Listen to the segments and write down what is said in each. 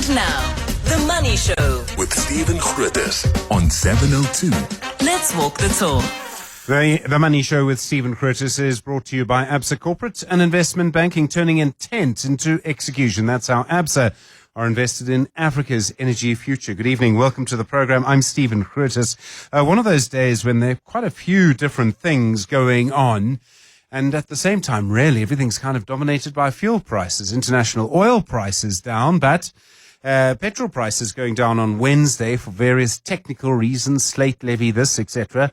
And now, The Money Show with Stephen Grootes on 702. Let's walk the talk. The Money Show with Stephen Grootes is brought to you by ABSA Corporate and Investment Banking, turning intent into execution. That's how ABSA are invested in Africa's energy future. Good evening. Welcome to the program. I'm Stephen Grootes. One of those days when there are quite a few different things going on, and at the same time, really, everything's kind of dominated by fuel prices. International oil prices down, but petrol prices going down on Wednesday for various technical reasons, slate, levy, this, etc.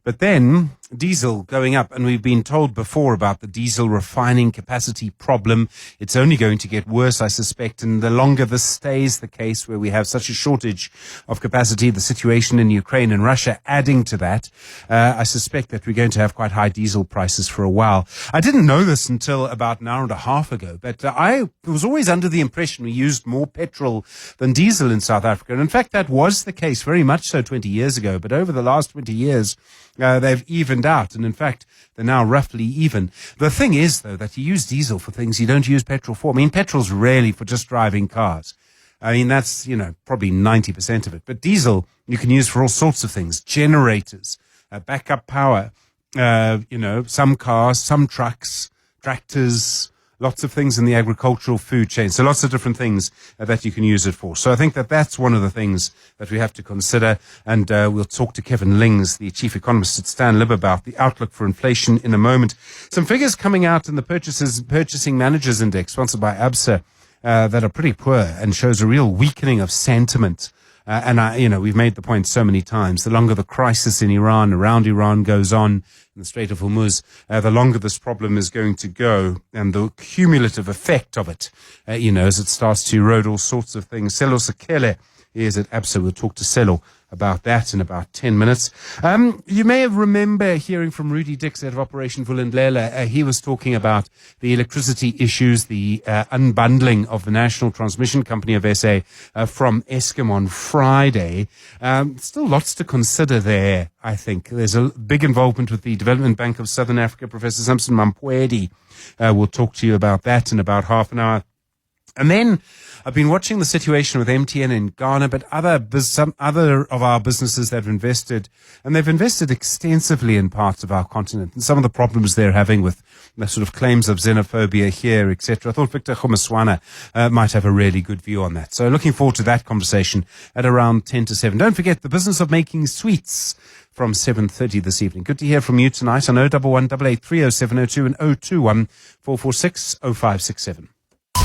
But then diesel going up, and we've been told before about the diesel refining capacity problem. It's only going to get worse, I suspect, and the longer this stays the case, where we have such a shortage of capacity, the situation in Ukraine and Russia adding to that, I suspect that we're going to have quite high diesel prices for a while. I didn't know this until about an hour and a half ago, but I was always under the impression we used more petrol than diesel in South Africa. And in fact, that was the case very much so 20 years ago, but over the last 20 years, they've evened out, and in fact, they're now roughly even. The thing is, though, that you use diesel for things you don't use petrol for. I mean, petrol's really for just driving cars. I mean, that's, probably 90% of it. But diesel, you can use for all sorts of things. Generators, backup power, some cars, some trucks, tractors, lots of things in the agricultural food chain. So lots of different things that you can use it for. So I think that that's one of the things that we have to consider. And we'll talk to Kevin Lings, the chief economist at Stanlib, about the outlook for inflation in a moment. Some figures coming out in the Purchasing Managers Index, sponsored by ABSA, that are pretty poor and shows a real weakening of sentiment. We've made the point so many times. The longer the crisis in Iran, around Iran goes on, in the Strait of Hormuz, the longer this problem is going to go, and the cumulative effect of it, as it starts to erode all sorts of things. Selo Sekele is at ABSA. We'll talk to Selo about that in about 10 minutes. You may remember hearing from Rudy Dix out of Operation Vulindlela. He was talking about the electricity issues, the unbundling of the National Transmission Company of SA from Eskom on Friday. Still lots to consider there, I think. There's a big involvement with the Development Bank of Southern Africa. Professor Samson Mampwedi will talk to you about that in about half an hour. And then I've been watching the situation with MTN in Ghana, but some other of our businesses that have invested, and they've invested extensively in parts of our continent, and some of the problems they're having with the sort of claims of xenophobia here, etc. I thought Victor Khumaswana might have a really good view on that. So looking forward to that conversation at around 10 to 7. Don't forget the business of making sweets from 7:30 this evening. Good to hear from you tonight on 011 883 0702 and 021 446 0567.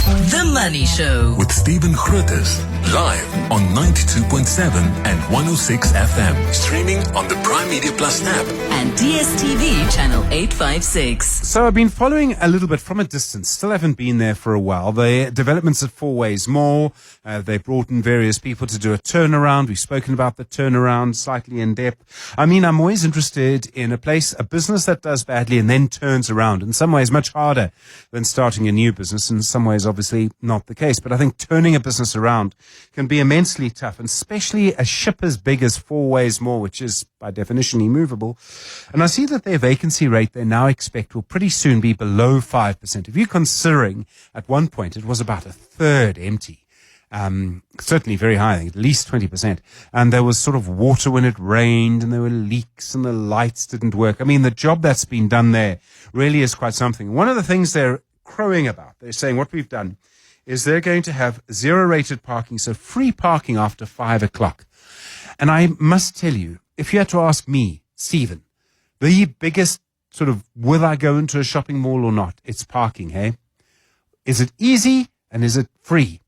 The Money Show with Stephen Grootes, live on 92.7 and 106 FM. Streaming on the Prime Media Plus app and DSTV channel 856. So I've been following a little bit from a distance. Still haven't been there for a while. The developments at Four Ways Mall. They brought in various people to do a turnaround. We've spoken about the turnaround slightly in depth. I mean, I'm always interested in a business that does badly and then turns around. In some ways, much harder than starting a new business. In some ways, obviously not the case. But I think turning a business around can be immensely tough, and especially a ship as big as Four Ways Mall, which is by definition immovable. And I see that their vacancy rate they now expect will pretty soon be below 5%. If you're considering at one point it was about a third empty. Certainly very high, I think, at least 20%. And there was sort of water when it rained, and there were leaks, and the lights didn't work. I mean, the job that's been done there really is quite something. One of the things they're crowing about, they're saying what we've done is they're going to have zero-rated parking, so free parking after 5 o'clock. And I must tell you, if you had to ask me, Stephen, the biggest sort of will I go into a shopping mall or not, it's parking, hey? Is it easy and is it free?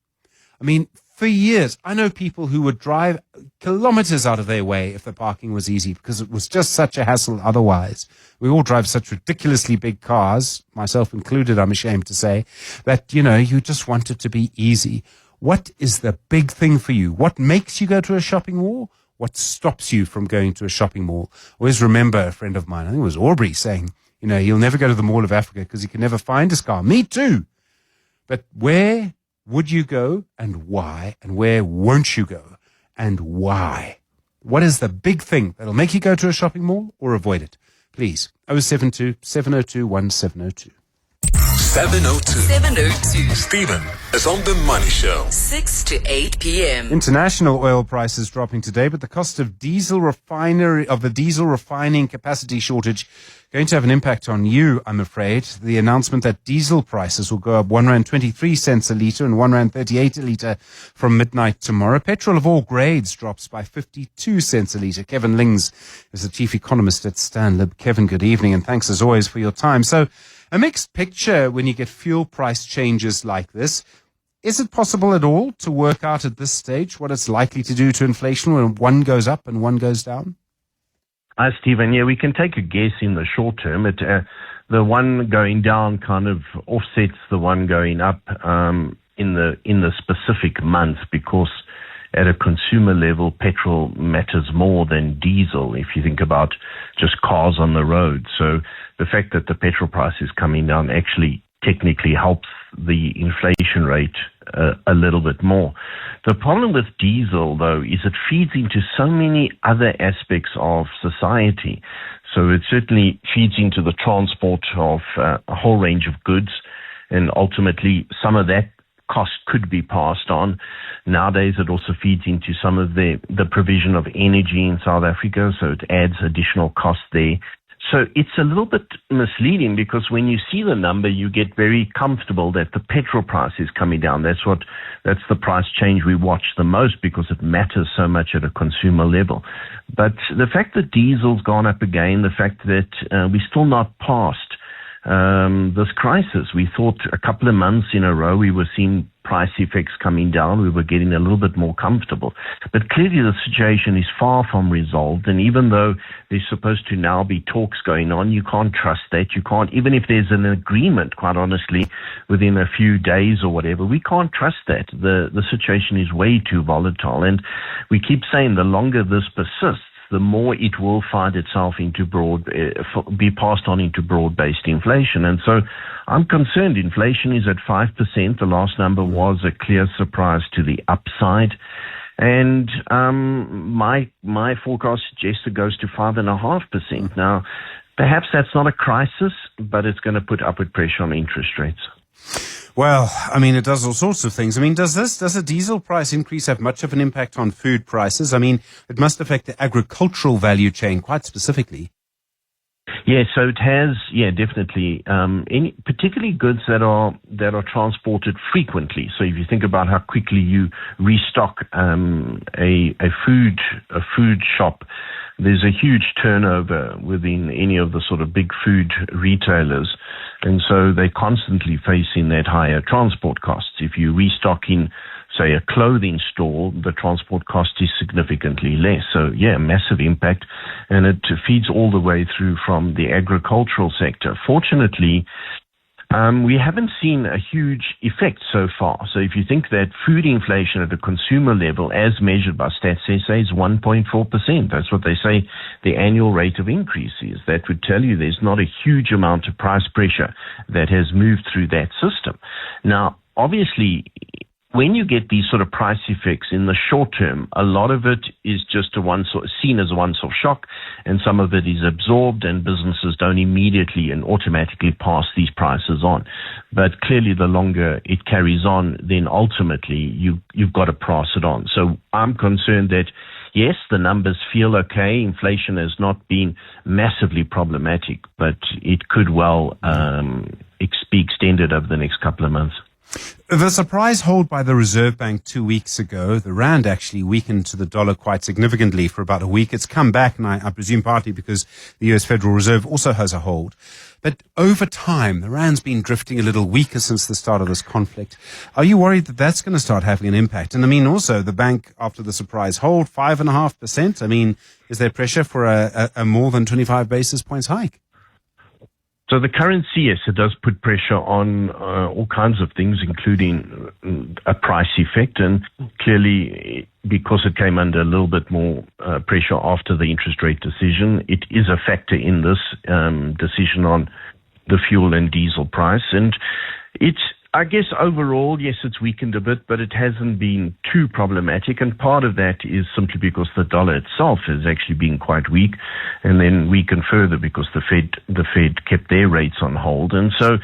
I mean, for years, I know people who would drive kilometers out of their way if the parking was easy, because it was just such a hassle otherwise. We all drive such ridiculously big cars, myself included, I'm ashamed to say, that, you just want it to be easy. What is the big thing for you? What makes you go to a shopping mall? What stops you from going to a shopping mall? Always remember a friend of mine, I think it was Aubrey, saying, he'll never go to the Mall of Africa because he can never find his car. Me too. But where would you go, and why? And where won't you go, and why? What is the big thing that'll make you go to a shopping mall or avoid it? Please, 072 702 1702. 7:02. 7:02. Stephen is on The Money Show. 6 to 8 p.m. International oil prices dropping today, but the cost of the diesel refining capacity shortage going to have an impact on you, I'm afraid. The announcement that diesel prices will go up R1.23 a litre and R1.38 a litre from midnight tomorrow. Petrol of all grades drops by 52 cents a litre. Kevin Lings is the chief economist at Stanlib. Kevin, good evening, and thanks as always for your time. So, a mixed picture when you get fuel price changes like this. Is it possible at all to work out at this stage what it's likely to do to inflation when one goes up and one goes down? Stephen, yeah, we can take a guess in the short term. The one going down kind of offsets the one going up in the specific month, because at a consumer level, petrol matters more than diesel if you think about just cars on the road. So the fact that the petrol price is coming down actually technically helps the inflation rate a little bit more. The problem with diesel, though, is it feeds into so many other aspects of society. So it certainly feeds into the transport of a whole range of goods, and ultimately some of that cost could be passed on. Nowadays, it also feeds into some of the provision of energy in South Africa, so it adds additional cost there. So it's a little bit misleading, because when you see the number, you get very comfortable that the petrol price is coming down. That's the price change we watch the most, because it matters so much at a consumer level. But the fact that diesel's gone up again, the fact that we're still not past this crisis. We thought a couple of months in a row we were seeing price effects coming down. We were getting a little bit more comfortable. But clearly the situation is far from resolved. And even though there's supposed to now be talks going on, you can't trust that. You can't, even if there's an agreement, quite honestly, within a few days or whatever, we can't trust that. The situation is way too volatile. And we keep saying the longer this persists, the more it will find itself into be passed on into broad-based inflation. And so I'm concerned inflation is at 5%. The last number was a clear surprise to the upside. And my forecast suggests it goes to 5.5%. Now, perhaps that's not a crisis, but it's going to put upward pressure on interest rates. Well, I mean, it does all sorts of things. I mean, does a diesel price increase have much of an impact on food prices? I mean, it must affect the agricultural value chain quite specifically. Yeah, so it has, definitely. Particularly goods that are transported frequently. So if you think about how quickly you restock a food shop, there's a huge turnover within any of the sort of big food retailers. And so they're constantly facing that higher transport costs. If you restock in, say, a clothing store, the transport cost is significantly less. So, massive impact. And it feeds all the way through from the agricultural sector. Fortunately, we haven't seen a huge effect so far. So if you think that food inflation at a consumer level, as measured by Stats SA, is 1.4%, that's what they say the annual rate of increase is. That would tell you there's not a huge amount of price pressure that has moved through that system. Now, obviously, when you get these sort of price effects in the short term, a lot of it is just seen as a once-off shock, and some of it is absorbed, and businesses don't immediately and automatically pass these prices on. But clearly, the longer it carries on, then ultimately you've got to pass it on. So I'm concerned that, yes, the numbers feel okay. Inflation has not been massively problematic, but it could well be extended over the next couple of months. The surprise hold by the Reserve Bank 2 weeks ago, the rand actually weakened to the dollar quite significantly for about a week. It's come back, and I presume partly because the US Federal Reserve also has a hold. But over time, the rand's been drifting a little weaker since the start of this conflict. Are you worried that that's going to start having an impact? And I mean, also, the bank, after the surprise hold, 5.5%. I mean, is there pressure for a more than 25 basis points hike? So the currency, yes, it does put pressure on all kinds of things, including a price effect. And clearly, because it came under a little bit more pressure after the interest rate decision, it is a factor in this decision on the fuel and diesel price. And I guess overall, yes, it's weakened a bit, but it hasn't been too problematic. And part of that is simply because the dollar itself has actually been quite weak, and then weakened further because the Fed kept their rates on hold. And so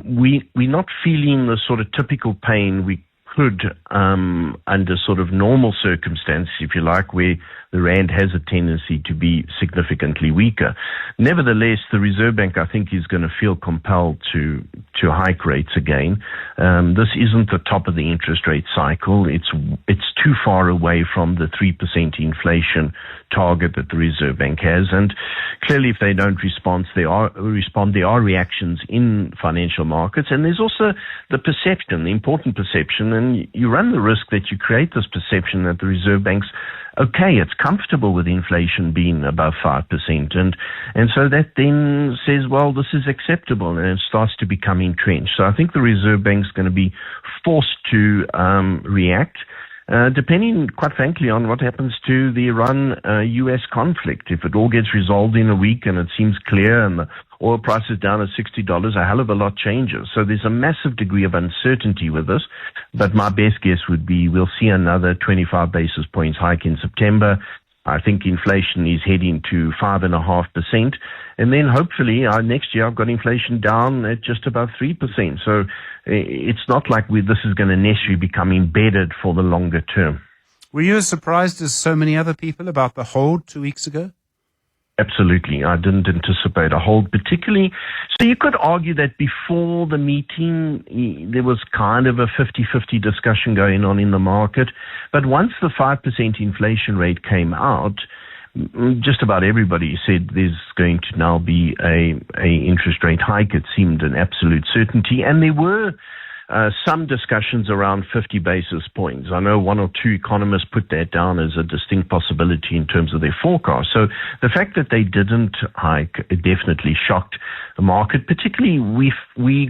we're not feeling the sort of typical pain we could under sort of normal circumstances, if you like, where the rand has a tendency to be significantly weaker. Nevertheless, the Reserve Bank, I think, is going to feel compelled to hike rates again. This isn't the top of the interest rate cycle. It's too far away from the 3% inflation target that the Reserve Bank has. And clearly, if they don't respond, there are reactions in financial markets. And there's also the perception, the important perception, and you run the risk that you create this perception that the Reserve Bank's okay, it's comfortable with inflation being above 5%. And so that then says, well, this is acceptable, and it starts to become entrenched. So I think the Reserve Bank's going to be forced to react, depending, quite frankly, on what happens to the Iran-US conflict. If it all gets resolved in a week and it seems clear and the oil price is down at $60, a hell of a lot changes. So there's a massive degree of uncertainty with this. But my best guess would be we'll see another 25 basis points hike in September. I think inflation is heading to 5.5%. And then hopefully next year I've got inflation down at just above 3%. So it's not like this is going to necessarily become embedded for the longer term. Were you as surprised as so many other people about the hold 2 weeks ago? Absolutely. I didn't anticipate a hold particularly. So you could argue that before the meeting, there was kind of a 50-50 discussion going on in the market. But once the 5% inflation rate came out, just about everybody said there's going to now be a interest rate hike. It seemed an absolute certainty. And there were some discussions around 50 basis points. I know one or two economists put that down as a distinct possibility in terms of their forecast. So the fact that they didn't hike definitely shocked the market. Particularly, we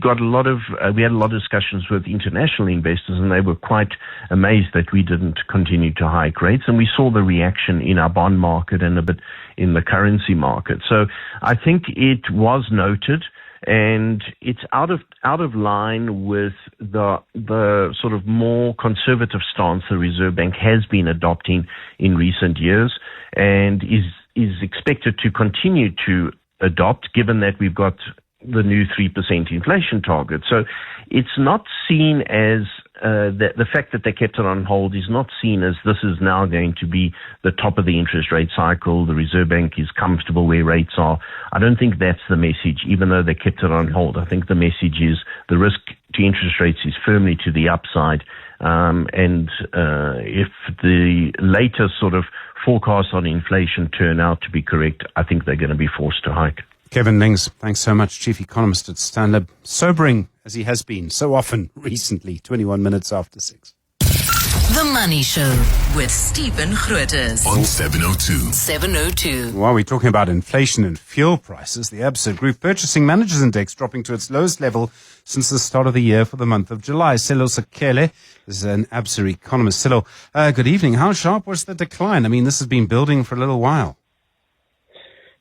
had a lot of discussions with international investors, and they were quite amazed that we didn't continue to hike rates. And we saw the reaction in our bond market and a bit in the currency market. So I think it was noted. And it's out of line with the sort of more conservative stance the Reserve Bank has been adopting in recent years, and is expected to continue to adopt, given that we've got the new 3% inflation target. So it's not seen as the fact that they kept it on hold is not seen as this is now going to be the top of the interest rate cycle. The Reserve Bank is comfortable where rates are. I don't think that's the message, even though they kept it on hold. I think the message is the risk to interest rates is firmly to the upside. And if the latest sort of forecasts on inflation turn out to be correct, I think they're going to be forced to hike. Kevin Lings, thanks so much, Chief Economist at Stanlib. Sobering as he has been so often recently, 21 minutes after 6. The Money Show with Stephen Grootes On 702. 702. While we're talking about inflation and fuel prices, the ABSA Group Purchasing Managers Index dropping to its lowest level since the start of the year for the month of July. Silo Sakele is an ABSA economist. Silo, good evening. How sharp was the decline? I mean, this has been building for a little while.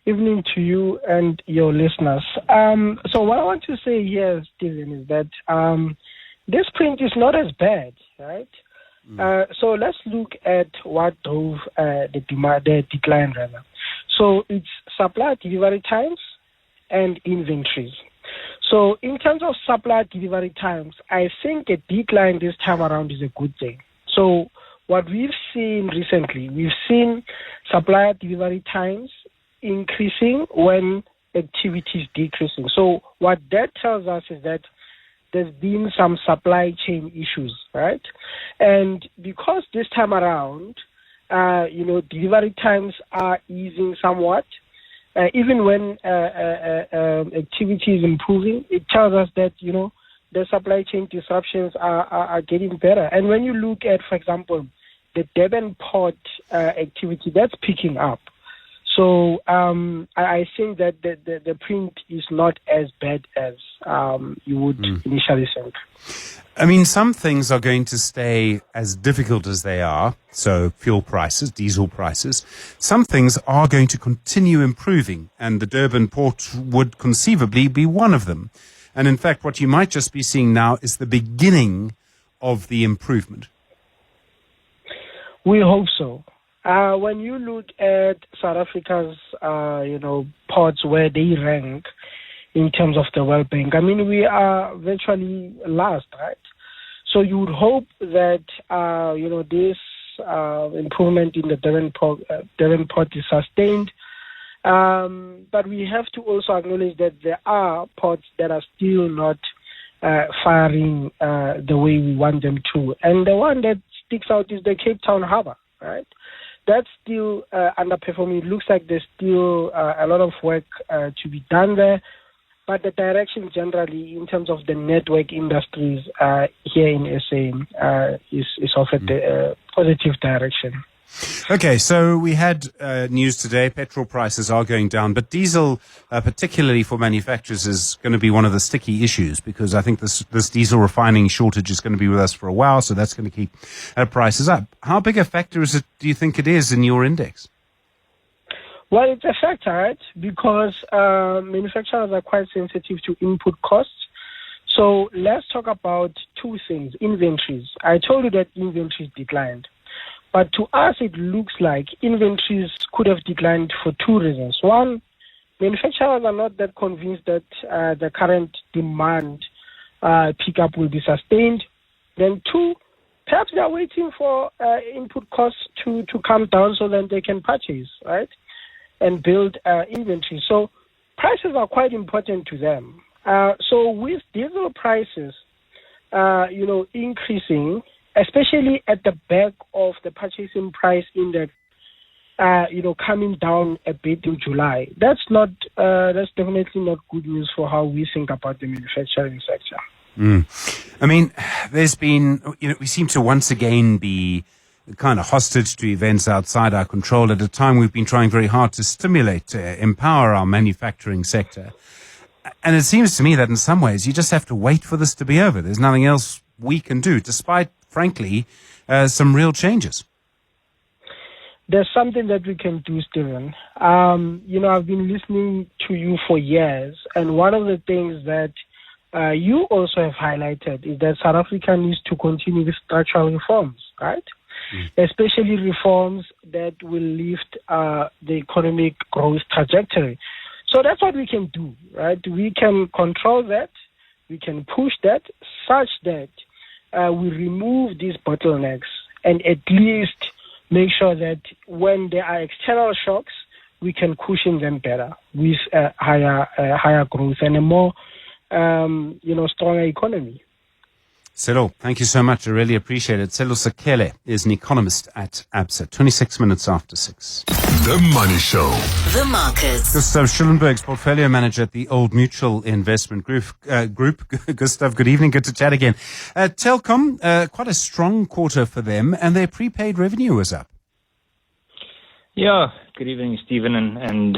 Evening to you and your listeners. So what I want to say here, Stephen, is that this print is not as bad, right? So let's look at what drove the decline, rather. So it's supply delivery times and inventories. So in terms of supply delivery times, I think a decline this time around is a good thing. So what we've seen recently, we've seen supply delivery times increasing when activity is decreasing. So what that tells us is that there's been some supply chain issues, right? And because this time around, delivery times are easing somewhat, even when activity is improving, it tells us that, the supply chain disruptions are getting better. And when you look at, for example, the Durban port activity, that's picking up. So I think that the print is not as bad as you would initially think. I mean, some things are going to stay as difficult as they are. So fuel prices, diesel prices. Some things are going to continue improving, and the Durban port would conceivably be one of them. And in fact, what you might just be seeing now is the beginning of the improvement. We hope so. When you look at South Africa's, ports where they rank in terms of the World Bank, I mean, we are virtually last, right? So you would hope that, this improvement in the Durban port is sustained. But we have to also acknowledge that there are ports that are still not firing the way we want them to. And the one that sticks out is the Cape Town Harbour, right? That's still underperforming. It looks like there's still a lot of work to be done there. But the direction generally in terms of the network industries here in SA is of a positive direction. Okay, so we had news today. Petrol prices are going down, but diesel, particularly for manufacturers, is going to be one of the sticky issues because I think this diesel refining shortage is going to be with us for a while, so that's going to keep prices up. How big a factor do you think it is in your index? Well, it's a factor, right? Because manufacturers are quite sensitive to input costs. So let's talk about two things. Inventories. I told you that inventories declined. But to us, it looks like inventories could have declined for two reasons. One, manufacturers are not that convinced that the current demand pickup will be sustained. Then two, perhaps they are waiting for input costs to come down so that they can purchase, right, and build inventory. So prices are quite important to them. So with diesel prices, increasing, especially at the back of the purchasing price index, coming down a bit in July. That's definitely not good news for how we think about the manufacturing sector. I mean, there's been, we seem to once again be kind of hostage to events outside our control at a time we've been trying very hard to stimulate, to empower our manufacturing sector. And it seems to me that in some ways you just have to wait for this to be over. There's nothing else we can do, despite, frankly, some real changes. There's something that we can do, Stephen. I've been listening to you for years, and one of the things that you also have highlighted is that South Africa needs to continue with structural reforms, right? Especially reforms that will lift the economic growth trajectory. So that's what we can do, right? We can control that, we can push that such that we remove these bottlenecks and at least make sure that when there are external shocks, we can cushion them better with higher growth and a more, stronger economy. Selo, thank you so much. I really appreciate it. Selo Sekele is an economist at ABSA. 26 minutes after 6. The Money Show. The markets. Gustav Schullenberg's portfolio manager at the Old Mutual Investment Group. Gustav, good evening. Good to chat again. Telkom, quite a strong quarter for them, and their prepaid revenue was up. Yeah, good evening, Stephen, and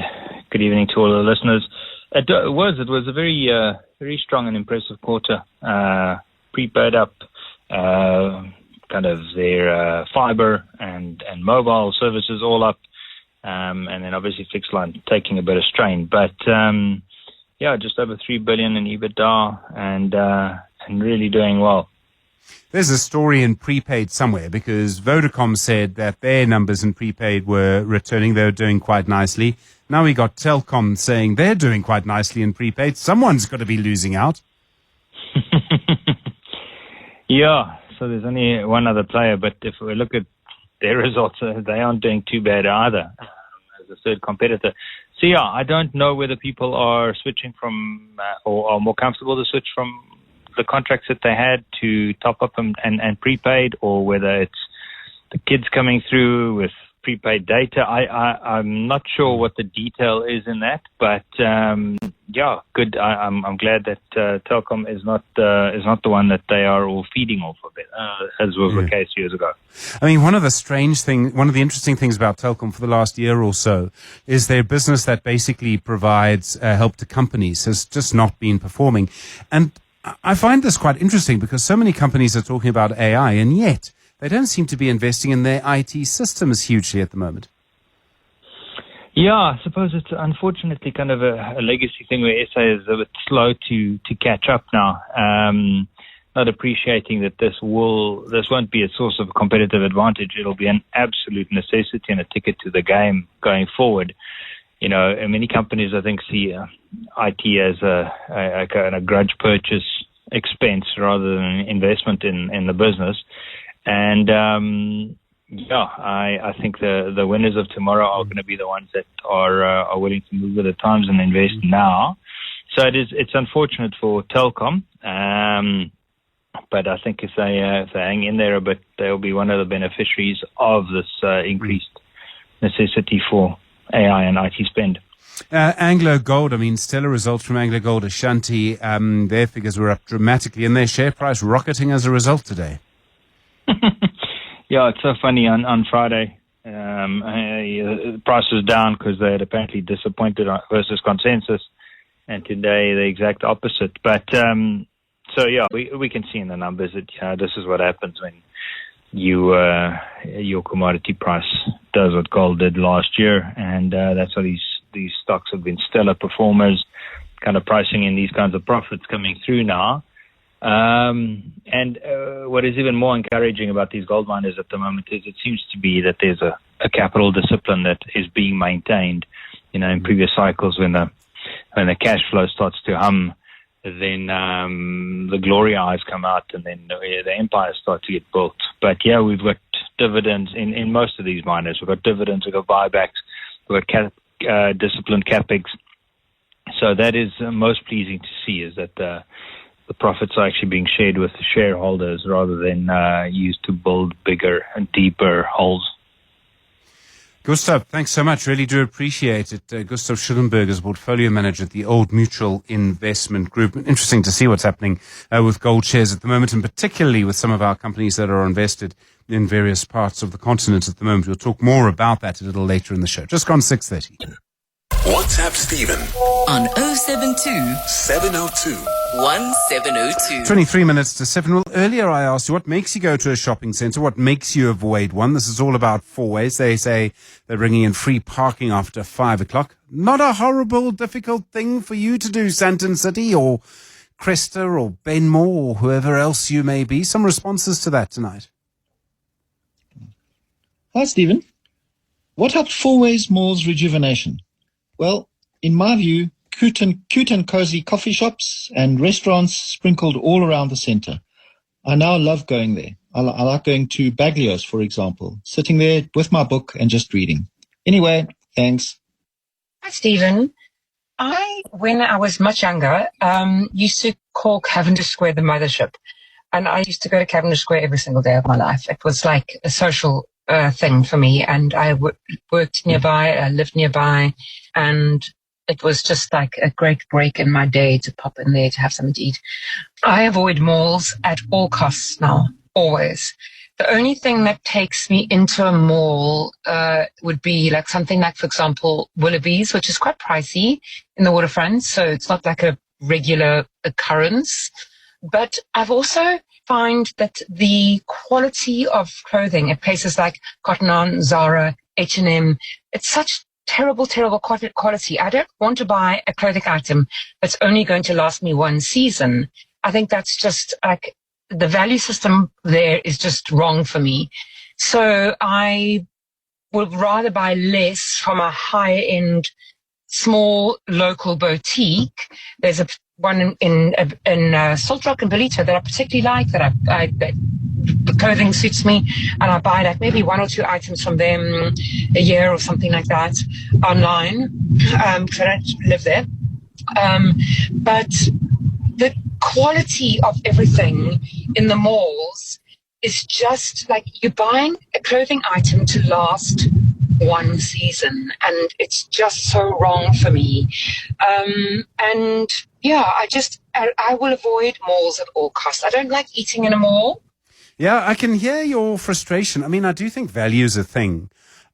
good evening to all the listeners. It was a very strong and impressive quarter. Prepaid up, kind of their fiber and mobile services all up, and then obviously fixed line taking a bit of strain. But just over 3 billion in EBITDA and really doing well. There's a story in prepaid somewhere because Vodacom said that their numbers in prepaid were returning. They were doing quite nicely. Now we got Telkom saying they're doing quite nicely in prepaid. Someone's got to be losing out. Yeah, so there's only one other player, but if we look at their results, they aren't doing too bad either as a third competitor. So yeah, I don't know whether people are switching from or are more comfortable to switch from the contracts that they had to top up and prepaid, or whether it's the kids coming through with prepaid data. I'm not sure what the detail is in that, but good. I'm glad that Telkom is not the one that they are all feeding off of it, as was the case years ago. I mean, one of the interesting things about Telkom for the last year or so is their business that basically provides help to companies has just not been performing. And I find this quite interesting because so many companies are talking about AI, and yet they don't seem to be investing in their IT systems hugely at the moment. Yeah, I suppose it's unfortunately kind of a legacy thing where SA is a bit slow to catch up now. Not appreciating that this won't be a source of competitive advantage. It'll be an absolute necessity and a ticket to the game going forward. And many companies, I think, see IT as a grudge purchase expense rather than an investment in the business. And I think the winners of tomorrow are going to be the ones that are willing to move with the times and invest now. So it's unfortunate for Telkom, but I think if they hang in there a bit, they'll be one of the beneficiaries of this increased necessity for AI and IT spend. Anglo Gold, stellar results from Anglo Gold. Ashanti, their figures were up dramatically and their share price rocketing as a result today. Yeah, it's so funny. On Friday, the price was down because they had apparently disappointed versus consensus, and today the exact opposite. But we can see in the numbers that this is what happens when your commodity price does what gold did last year, and that's why these stocks have been stellar performers, kind of pricing in these kinds of profits coming through now. And what is even more encouraging about these gold miners at the moment is it seems to be that there's a capital discipline that is being maintained. In previous cycles when the cash flow starts to hum, then the glory eyes come out and then the empires start to get built. But yeah, we've got dividends in most of these miners. We've got dividends, we've got buybacks, we've got disciplined capex. So that is most pleasing to see, is that the profits are actually being shared with the shareholders rather than used to build bigger and deeper holes. Gustav, thanks so much. Really do appreciate it. Gustav Schullenberg is portfolio manager at the Old Mutual Investment Group. Interesting to see what's happening with gold shares at the moment, and particularly with some of our companies that are invested in various parts of the continent at the moment. We'll talk more about that a little later in the show. Just gone 6:30. WhatsApp Stephen on 072 702 1702. 23 minutes to 7. Well, earlier I asked you what makes you go to a shopping centre, what makes you avoid one. This is all about four-ways. They say they're bringing in free parking after 5 o'clock. Not a horrible, difficult thing for you to do, Sandton City or Cresta or Benmore or whoever else you may be. Some responses to that tonight. Hi, Stephen. What helped Fourways Mall's rejuvenation? Well, in my view, cute and cozy coffee shops and restaurants sprinkled all around the centre. I now love going there. I like going to Baglio's, for example, sitting there with my book and just reading. Anyway, thanks. Hi, Stephen. When I was much younger, used to call Cavendish Square the mothership. And I used to go to Cavendish Square every single day of my life. It was like a social thing for me. And I worked nearby, I lived nearby, and it was just like a great break in my day to pop in there to have something to eat. I avoid malls at all costs now, always. The only thing that takes me into a mall would be like something like, for example, Willoughby's, which is quite pricey in the waterfront, so it's not like a regular occurrence. But I've also find that the quality of clothing at places like Cotton On, Zara, H&M, it's such terrible quality. I don't want to buy a clothing item that's only going to last me one season. I think that's just like the value system there is just wrong for me. So I would rather buy less from a high-end, small local boutique. There's one in Salt Rock and Ballito that I particularly like, that the clothing suits me, and I buy like maybe one or two items from them a year or something like that online, because I don't live there. But the quality of everything in the malls is just like you're buying a clothing item to last one season, and it's just so wrong for me. And yeah, I will avoid malls at all costs. I don't like eating in a mall. Yeah, I can hear your frustration. I mean, I do think value is a thing.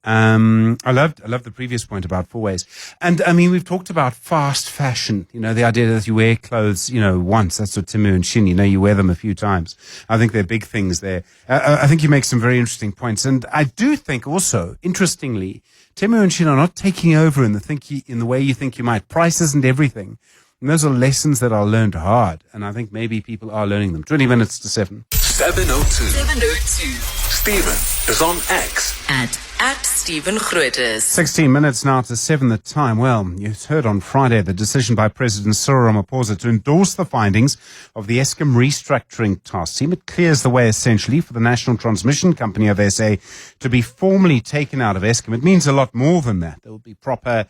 I loved the previous point about four ways. And I mean, we've talked about fast fashion, the idea that you wear clothes, once. That's what Timu and Shin, you wear them a few times. I think they're big things there. I think you make some very interesting points. And I do think also, interestingly, Timu and Shin are not taking over in the way you think you might. Price isn't everything. And those are lessons that are learned hard. And I think maybe people are learning them. 20 minutes to 7. 7:02. Stephen is on X. At Stephen Grootes. 16 minutes now to 7 the time. Well, you heard on Friday the decision by President Cyril Ramaphosa to endorse the findings of the Eskom restructuring task team. It clears the way essentially for the National Transmission Company of SA to be formally taken out of Eskom. It means a lot more than that. There will be proper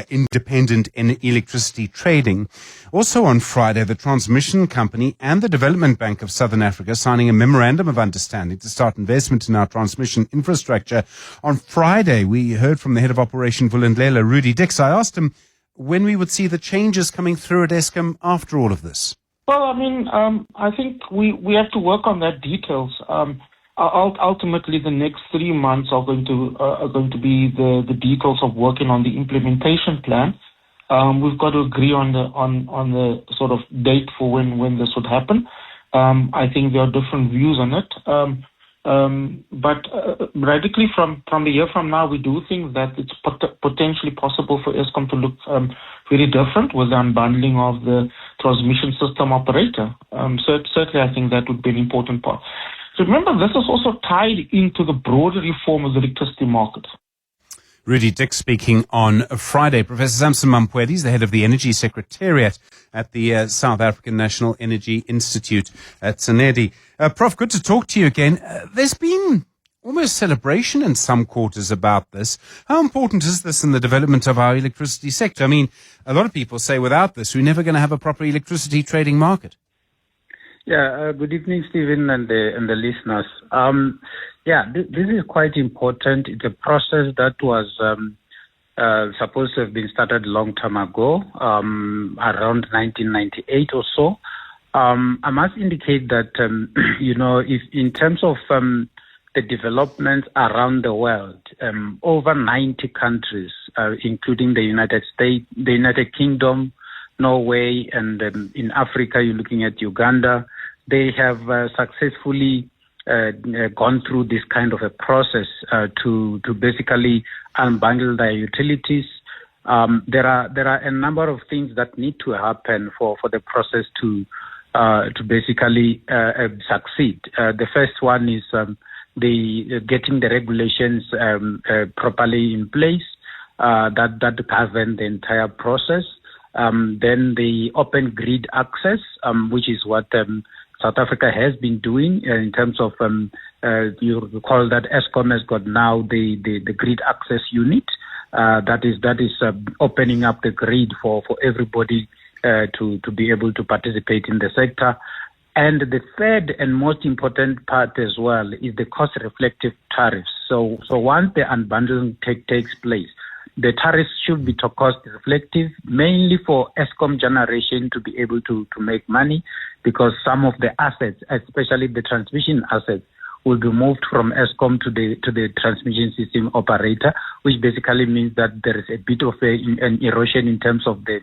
independent electricity trading. Also on Friday, the Transmission Company and the Development Bank of Southern Africa signing a memorandum of understanding to start investment in our transmission infrastructure. On Friday, we heard from the head of Operation Vulindlela, Rudy Dix. I asked him when we would see the changes coming through at Eskom after all of this. Well, I think we have to work on that details. Ultimately, the next 3 months are going to be the details of working on the implementation plan. We've got to agree on the sort of date for when this would happen. I think there are different views on it. But radically from a year from now, we do think that it's potentially possible for Eskom to look very different with the unbundling of the transmission system operator. Certainly, I think that would be an important part. So remember, this is also tied into the broader reform of the electricity market. Rudy Dix speaking on Friday. Professor Samson Mampwedi is the head of the Energy Secretariat at the South African National Energy Institute at Tsanedi. Prof, good to talk to you again. There's been almost celebration in some quarters about this. How important is this in the development of our electricity sector? I mean, a lot of people say without this, we're never going to have a proper electricity trading market. Yeah, good evening, Stephen, and the listeners. This is quite important. It's a process that was supposed to have been started a long time ago, around 1998 or so. I must indicate that, if in terms of the developments around the world, over 90 countries, including the United States, the United Kingdom, Norway, and in Africa, you're looking at Uganda, they have successfully gone through this kind of a process to basically unbundle their utilities. There are a number of things that need to happen for the process to basically succeed. The first one is the getting the regulations properly in place that govern the entire process. Then the open grid access, which is what South Africa has been doing in terms of, you recall that Eskom has got now the grid access unit that is opening up the grid for everybody to be able to participate in the sector. And the third and most important part as well is the cost-reflective tariffs. So once the unbundling takes place, the tariffs should be cost-reflective, mainly for Eskom generation to be able to make money, because some of the assets, especially the transmission assets, will be moved from Eskom to the transmission system operator, which basically means that there is a bit of an erosion in terms of the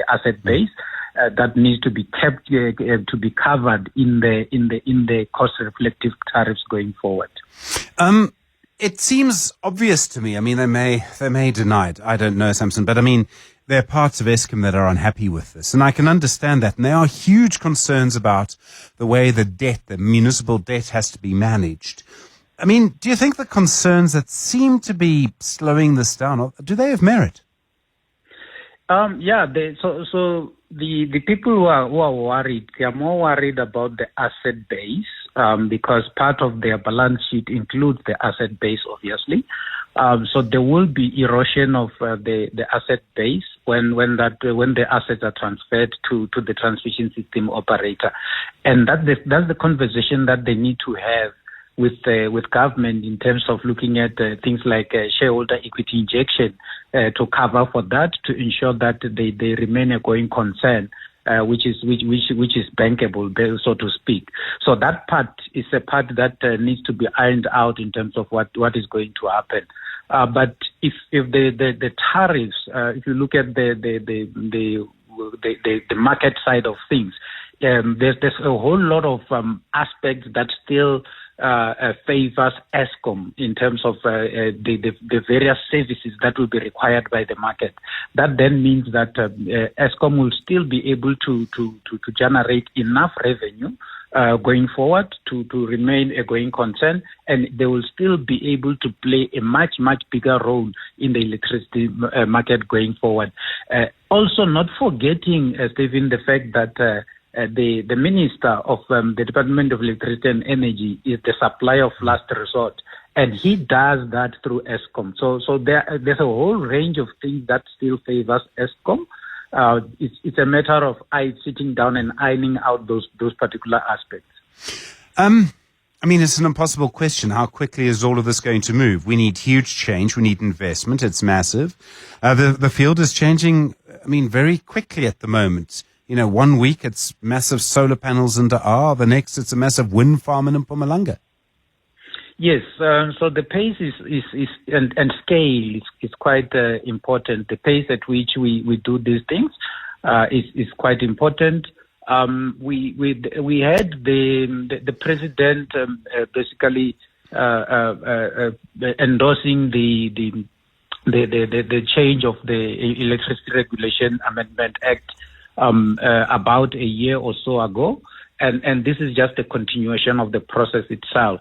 asset base that needs to be kept to be covered in the cost-reflective tariffs going forward. It seems obvious to me. I mean, they may deny it. I don't know, Samson, but I mean, there are parts of Eskom that are unhappy with this, and I can understand that. And there are huge concerns about the way the municipal debt has to be managed. I mean, do you think the concerns that seem to be slowing this down, do they have merit? So the people who are worried, they are more worried about the asset base, because part of their balance sheet includes the asset base, obviously. So there will be erosion of the asset base when the assets are transferred to the transmission system operator, and that's the conversation that they need to have with government in terms of looking at things like shareholder equity injection to cover for that, to ensure that they remain a going concern which is bankable, so to speak. So that part is a part that needs to be ironed out in terms of what is going to happen. But if the tariffs, if you look at the market side of things, there's a whole lot of aspects that still favors Eskom in terms of the various services that will be required by the market. That then means that Eskom will still be able to generate enough revenue going forward to remain a going concern, and they will still be able to play a much bigger role in the electricity market going forward. Also, not forgetting, Stephen, the fact that the Minister of the Department of Electricity and Energy is the supplier of last resort, and he does that through Eskom. So there's a whole range of things that still favors Eskom. It's a matter of sitting down and ironing out those particular aspects. I mean, it's an impossible question. How quickly is all of this going to move? We need huge change. We need investment. It's massive. The field is changing, very quickly at the moment. 1 week it's massive solar panels in Dar, the next it's a massive wind farm in Mpumalanga. Yes, so the pace is and scale is quite important. The pace at which we do these things is quite important. We had the president basically endorsing the change of the Electricity Regulation Amendment Act about a year or so ago, and this is just a continuation of the process itself.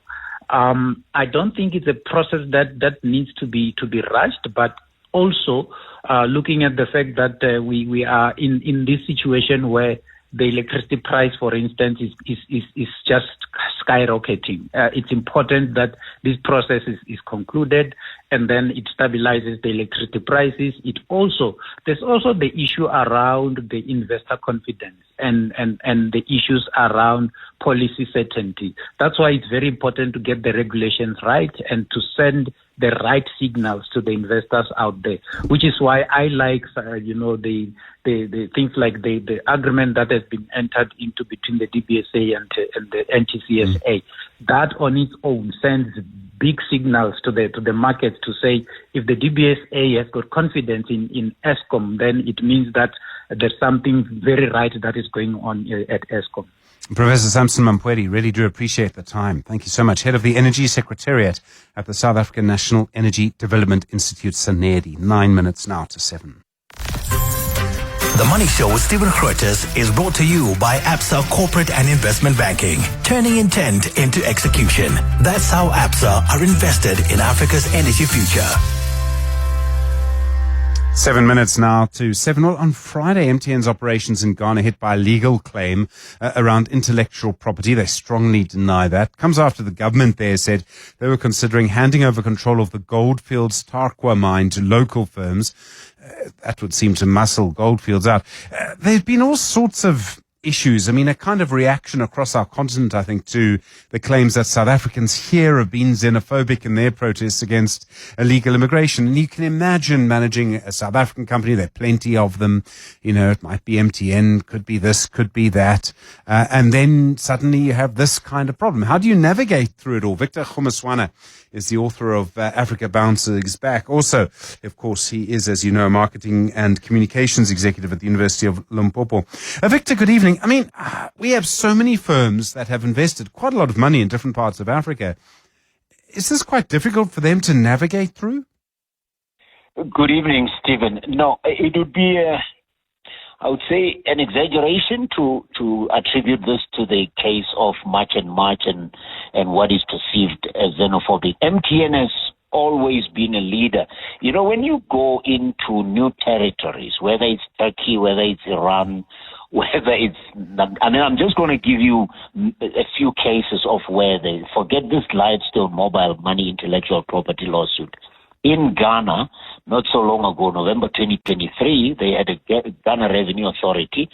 I don't think it's a process that needs to be rushed, but also looking at the fact that we are in this situation where the electricity price, for instance, is just skyrocketing. It's important that this process is concluded, and then it stabilizes the electricity prices. There's also the issue around the investor confidence and the issues around policy certainty. That's why it's very important to get the regulations right and to send the right signals to the investors out there, which is why I like, the things like the agreement that has been entered into between the DBSA and the NTCSA. That on its own sends big signals to the market to say, if the DBSA has got confidence in Eskom, then it means that there's something very right that is going on at Eskom. Professor Samson Mampwedi, really do appreciate the time. Thank you so much. Head of the Energy Secretariat at the South African National Energy Development Institute, SANEDI. 9 minutes now to 7. The Money Show with Stephen Grootes is brought to you by ABSA Corporate and Investment Banking, turning intent into execution. That's how ABSA are invested in Africa's energy future. 7 minutes now to 7. Well, on Friday, MTN's operations in Ghana hit by a legal claim around intellectual property. They strongly deny that. Comes after the government there said they were considering handing over control of the Goldfields Tarkwa mine to local firms. That would seem to muscle Goldfields out. There's been all sorts of issues. A kind of reaction across our continent, I think, to the claims that South Africans here have been xenophobic in their protests against illegal immigration. And you can imagine managing a South African company. There are plenty of them. It might be MTN, could be this, could be that. And then suddenly you have this kind of problem. How do you navigate through it all? Victor Khumaswana is the author of Africa Bounces Back. Also, of course, he is, as you know, a marketing and communications executive at the University of Limpopo. Victor, good evening. We have so many firms that have invested quite a lot of money in different parts of Africa. Is this quite difficult for them to navigate through? Good evening, Stephen. No, it would be, I would say, an exaggeration to attribute this to the case of March and what is perceived as xenophobic. MTN has always been a leader. When you go into new territories, whether it's Turkey, whether it's Iran, whether it's, I'm just going to give you a few cases of where they forget this Lightstone mobile money intellectual property lawsuit. In Ghana, not so long ago, November 2023, they had a Ghana Revenue Authority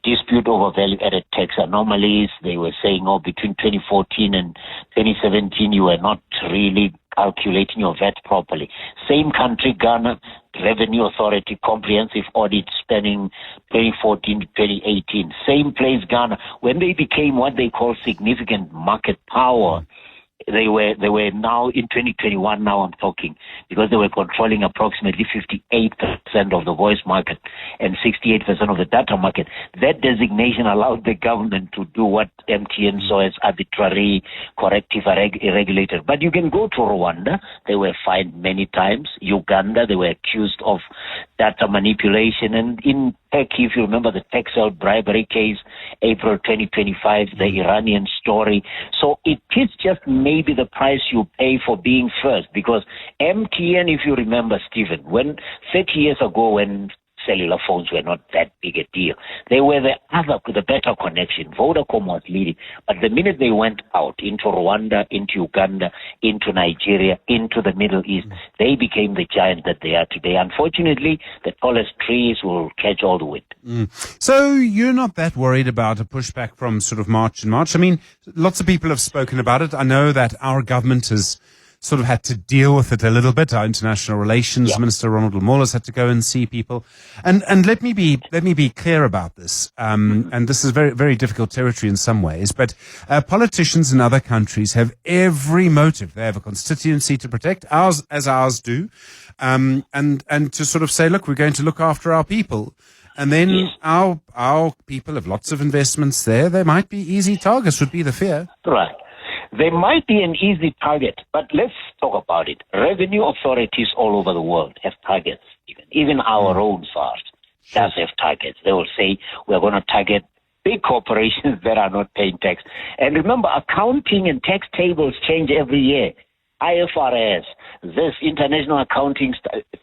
dispute over value-added tax anomalies. They were saying, between 2014 and 2017, you were not really calculating your VAT properly. Same country, Ghana, Revenue Authority, comprehensive audit spanning 2014 to 2018. Same place, Ghana. When they became what they call significant market power, they were now in 2021, now I'm talking, because they were controlling approximately 58% of the voice market and 68% of the data market. That designation allowed the government to do what MTN saw as arbitrary, corrective, irregulated. But you can go to Rwanda, they were fined many times. Uganda, they were accused of data manipulation. And in Turkey, if you remember the Texel bribery case, April 2025, the Iranian story. So it is just maybe the price you pay for being first, because MTN, if you remember, Stephen, when 30 years ago when cellular phones were not that big a deal, they were the better connection. Vodacom was leading. But the minute they went out into Rwanda, into Uganda, into Nigeria, into the Middle East, they became the giant that they are today. Unfortunately, the tallest trees will catch all the wind. So you're not that worried about a pushback from sort of March and March? I mean, lots of people have spoken about it. I know that our government has sort of had to deal with it a little bit. Our international relations minister, Ronald Lamola, had to go and see people. And let me be clear about this. And this is very, very difficult territory in some ways, but politicians in other countries have every motive. They have a constituency to protect, ours do, and to sort of say, look, we're going to look after our people. And then our people have lots of investments there. They might be easy targets, would be the fear. Right. They might be an easy target, but let's talk about it. Revenue authorities all over the world have targets. Even our own SARS does have targets. They will say, we're going to target big corporations that are not paying tax. And remember, accounting and tax tables change every year. IFRS, this international accounting,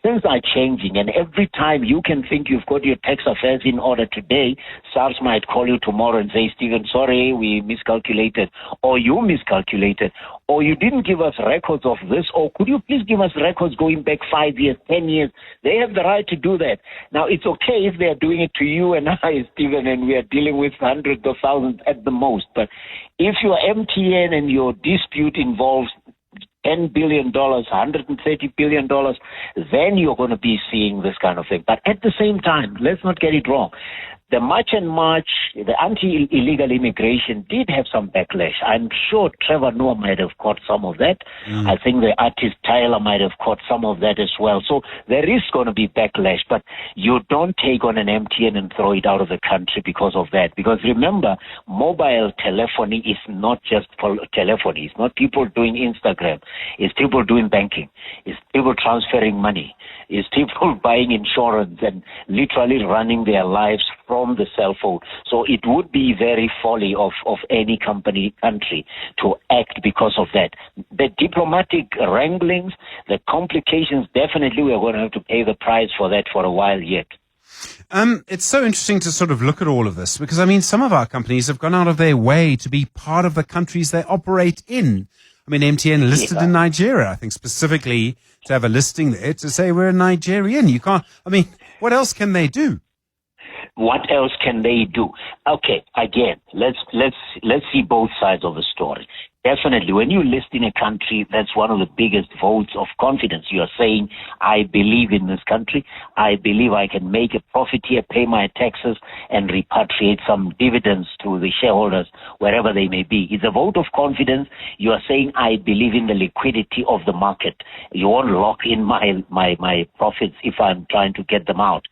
things are changing, and every time you can think you've got your tax affairs in order today, SARS might call you tomorrow and say, Stephen, sorry, we miscalculated, or you miscalculated, or you didn't give us records of this, or could you please give us records going back 5 years, 10 years? They have the right to do that. Now, it's okay if they're doing it to you and I, Stephen, and we are dealing with hundreds of thousands at the most, but if you're MTN and your dispute involves $10 billion, $130 billion, then you're going to be seeing this kind of thing. But at the same time, let's not get it wrong. The March and March, the anti-illegal immigration did have some backlash. I'm sure Trevor Noah might have caught some of that. I think the artist Tyler might have caught some of that as well. So there is going to be backlash, but you don't take on an MTN and throw it out of the country because of that. Because remember, mobile telephony is not just for telephony. It's not people doing Instagram. It's people doing banking. It's people transferring money. It's people buying insurance and literally running their lives from the cell phone. So it would be very folly of any country to act because of that. The diplomatic wranglings, the complications, definitely we are going to have to pay the price for that for a while yet. It's so interesting to sort of look at all of this because, I mean, some of our companies have gone out of their way to be part of the countries they operate in. I mean, MTN listed in Nigeria, I think specifically to have a listing there to say we're a Nigerian. You can't, I mean, what else can they do? What else can they do? Okay, again, let's see both sides of the story. Definitely, when you list in a country, that's one of the biggest votes of confidence. You are saying, I believe in this country. I believe I can make a profit here, pay my taxes, and repatriate some dividends to the shareholders, wherever they may be. It's a vote of confidence. You are saying, I believe in the liquidity of the market. You won't lock in my profits if I'm trying to get them out.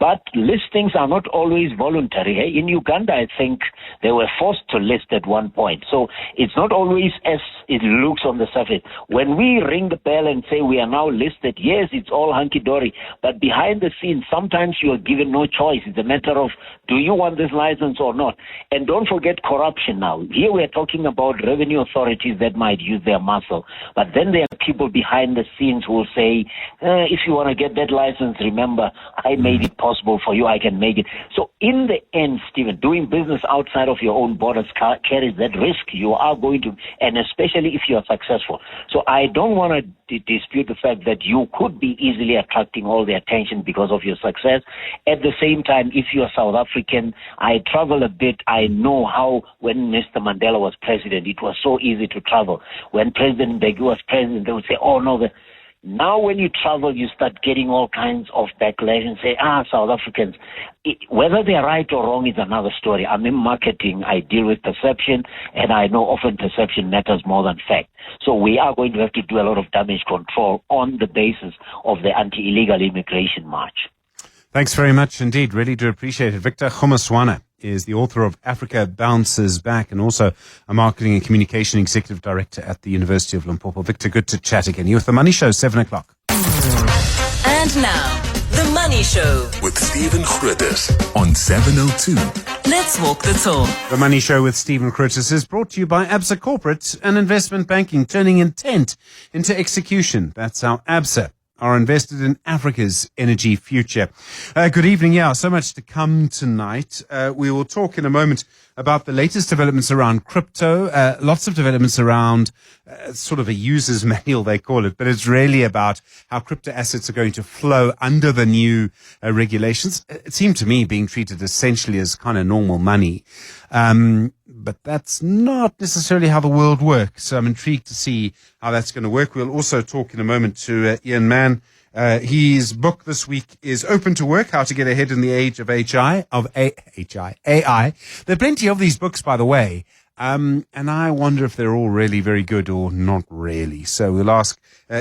But listings are not always voluntary. In Uganda, I think they were forced to list at one point. So it's not always as it looks on the surface. When we ring the bell and say we are now listed, yes, it's all hunky-dory, but behind the scenes, sometimes you are given no choice. It's a matter of, do you want this license or not? And don't forget corruption now. Here we are talking about revenue authorities that might use their muscle, but then there are people behind the scenes who will say, if you want to get that license, remember, I made it possible for you, I can make it. So in the end, Stephen, doing business outside of your own borders carries that risk. You are going to and especially if you are successful. So I don't want to dispute the fact that you could be easily attracting all the attention because of your success. At the same time, if you are South African, I travel a bit. I know how when Mr. Mandela was president, it was so easy to travel. When President Mbeki was president, they would say, oh no, now when you travel, you start getting all kinds of backlash and say, South Africans. Whether they're right or wrong is another story. I'm in marketing. I deal with perception, and I know often perception matters more than fact. So we are going to have to do a lot of damage control on the basis of the anti-illegal immigration march. Thanks very much indeed. Really do appreciate it. Victor Khomaswana is the author of Africa Bounces Back and also a marketing and communication executive director at the University of Limpopo. Victor, good to chat again. You're with The Money Show, 7 o'clock. And now, The Money Show with Stephen Grootes on 702. Let's walk the talk. The Money Show with Stephen Grootes is brought to you by ABSA Corporate and Investment Banking, turning intent into execution. That's how ABSA are invested in Africa's energy future. Good evening. Yeah, so much to come tonight. We will talk in a moment about the latest developments around crypto, lots of developments around sort of a user's manual, they call it, but it's really about how crypto assets are going to flow under the new regulations. It seemed to me being treated essentially as kind of normal money. But that's not necessarily how the world works. So I'm intrigued to see how that's going to work. We'll also talk in a moment to Ian Mann. His book this week is Open to Work, How to Get Ahead in the Age of AI. There are plenty of these books, by the way. And I wonder if they're all really very good or not really. So we'll ask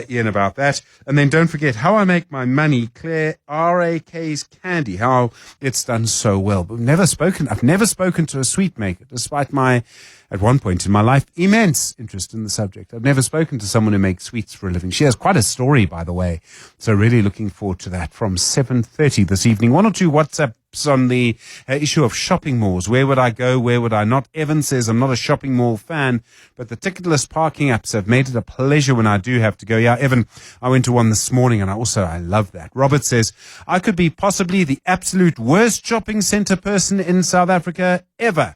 Ian about that. And then don't forget How I Make My Money, Claire RAK's Candy, how it's done so well. But I've never spoken to a sweet maker, despite my, at one point in my life, immense interest in the subject. I've never spoken to someone who makes sweets for a living. She has quite a story, by the way. So really looking forward to that from 7:30 this evening. One or two WhatsApp on the issue of shopping malls. Where would I go? Where would I not? Evan says, I'm not a shopping mall fan, but the ticketless parking apps have made it a pleasure when I do have to go. Yeah, Evan, I went to one this morning and I love that. Robert says, I could be possibly the absolute worst shopping center person in South Africa ever.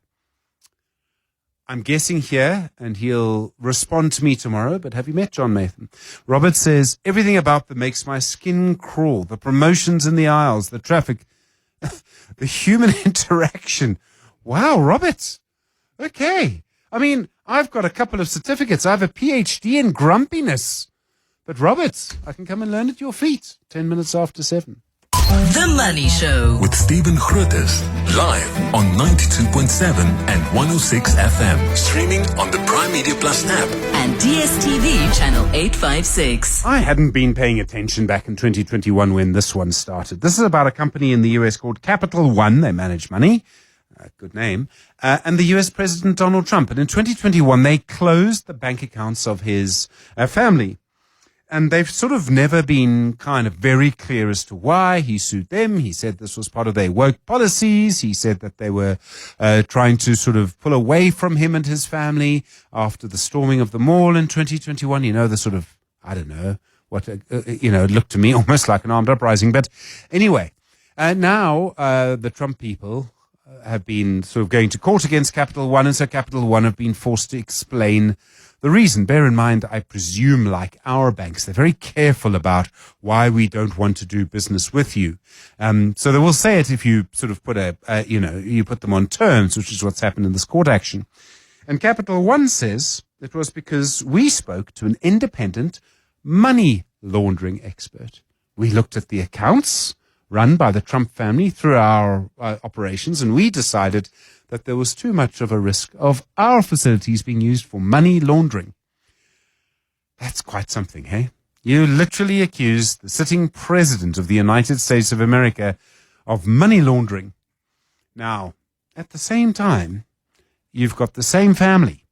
I'm guessing here, and he'll respond to me tomorrow, but have you met John Nathan? Robert says, everything about them makes my skin crawl. The promotions in the aisles, the traffic, the human interaction. Wow, Robert. Okay. I mean, I've got a couple of certificates. I have a PhD in grumpiness. But Robert, I can come and learn at your feet. 10 minutes after 7. The Money Show with Stephen Grootes, live on 92.7 and 106 FM. Streaming on the Prime Media Plus app. and DSTV channel 856. I hadn't been paying attention back in 2021 when this one started. This is about a company in the US called Capital One. They manage money. Good name. And the US President Donald Trump. And in 2021, they closed the bank accounts of his family. And they've sort of never been kind of very clear as to why he sued them. He said this was part of their woke policies. He said that they were trying to sort of pull away from him and his family after the storming of the mall in 2021. You know, the sort of, I don't know, what, it looked to me almost like an armed uprising. But anyway, now the Trump people have been sort of going to court against Capital One. And so Capital One have been forced to explain the reason. Bear in mind, I presume, like our banks, they're very careful about why we don't want to do business with you. So they will say it if you sort of put you put them on terms, which is what's happened in this court action. And Capital One says it was because we spoke to an independent money laundering expert. We looked at the accounts run by the Trump family through our operations, and we decided that there was too much of a risk of our facilities being used for money laundering. That's quite something, hey? You literally accused the sitting president of the United States of America of money laundering. Now, at the same time, you've got the same family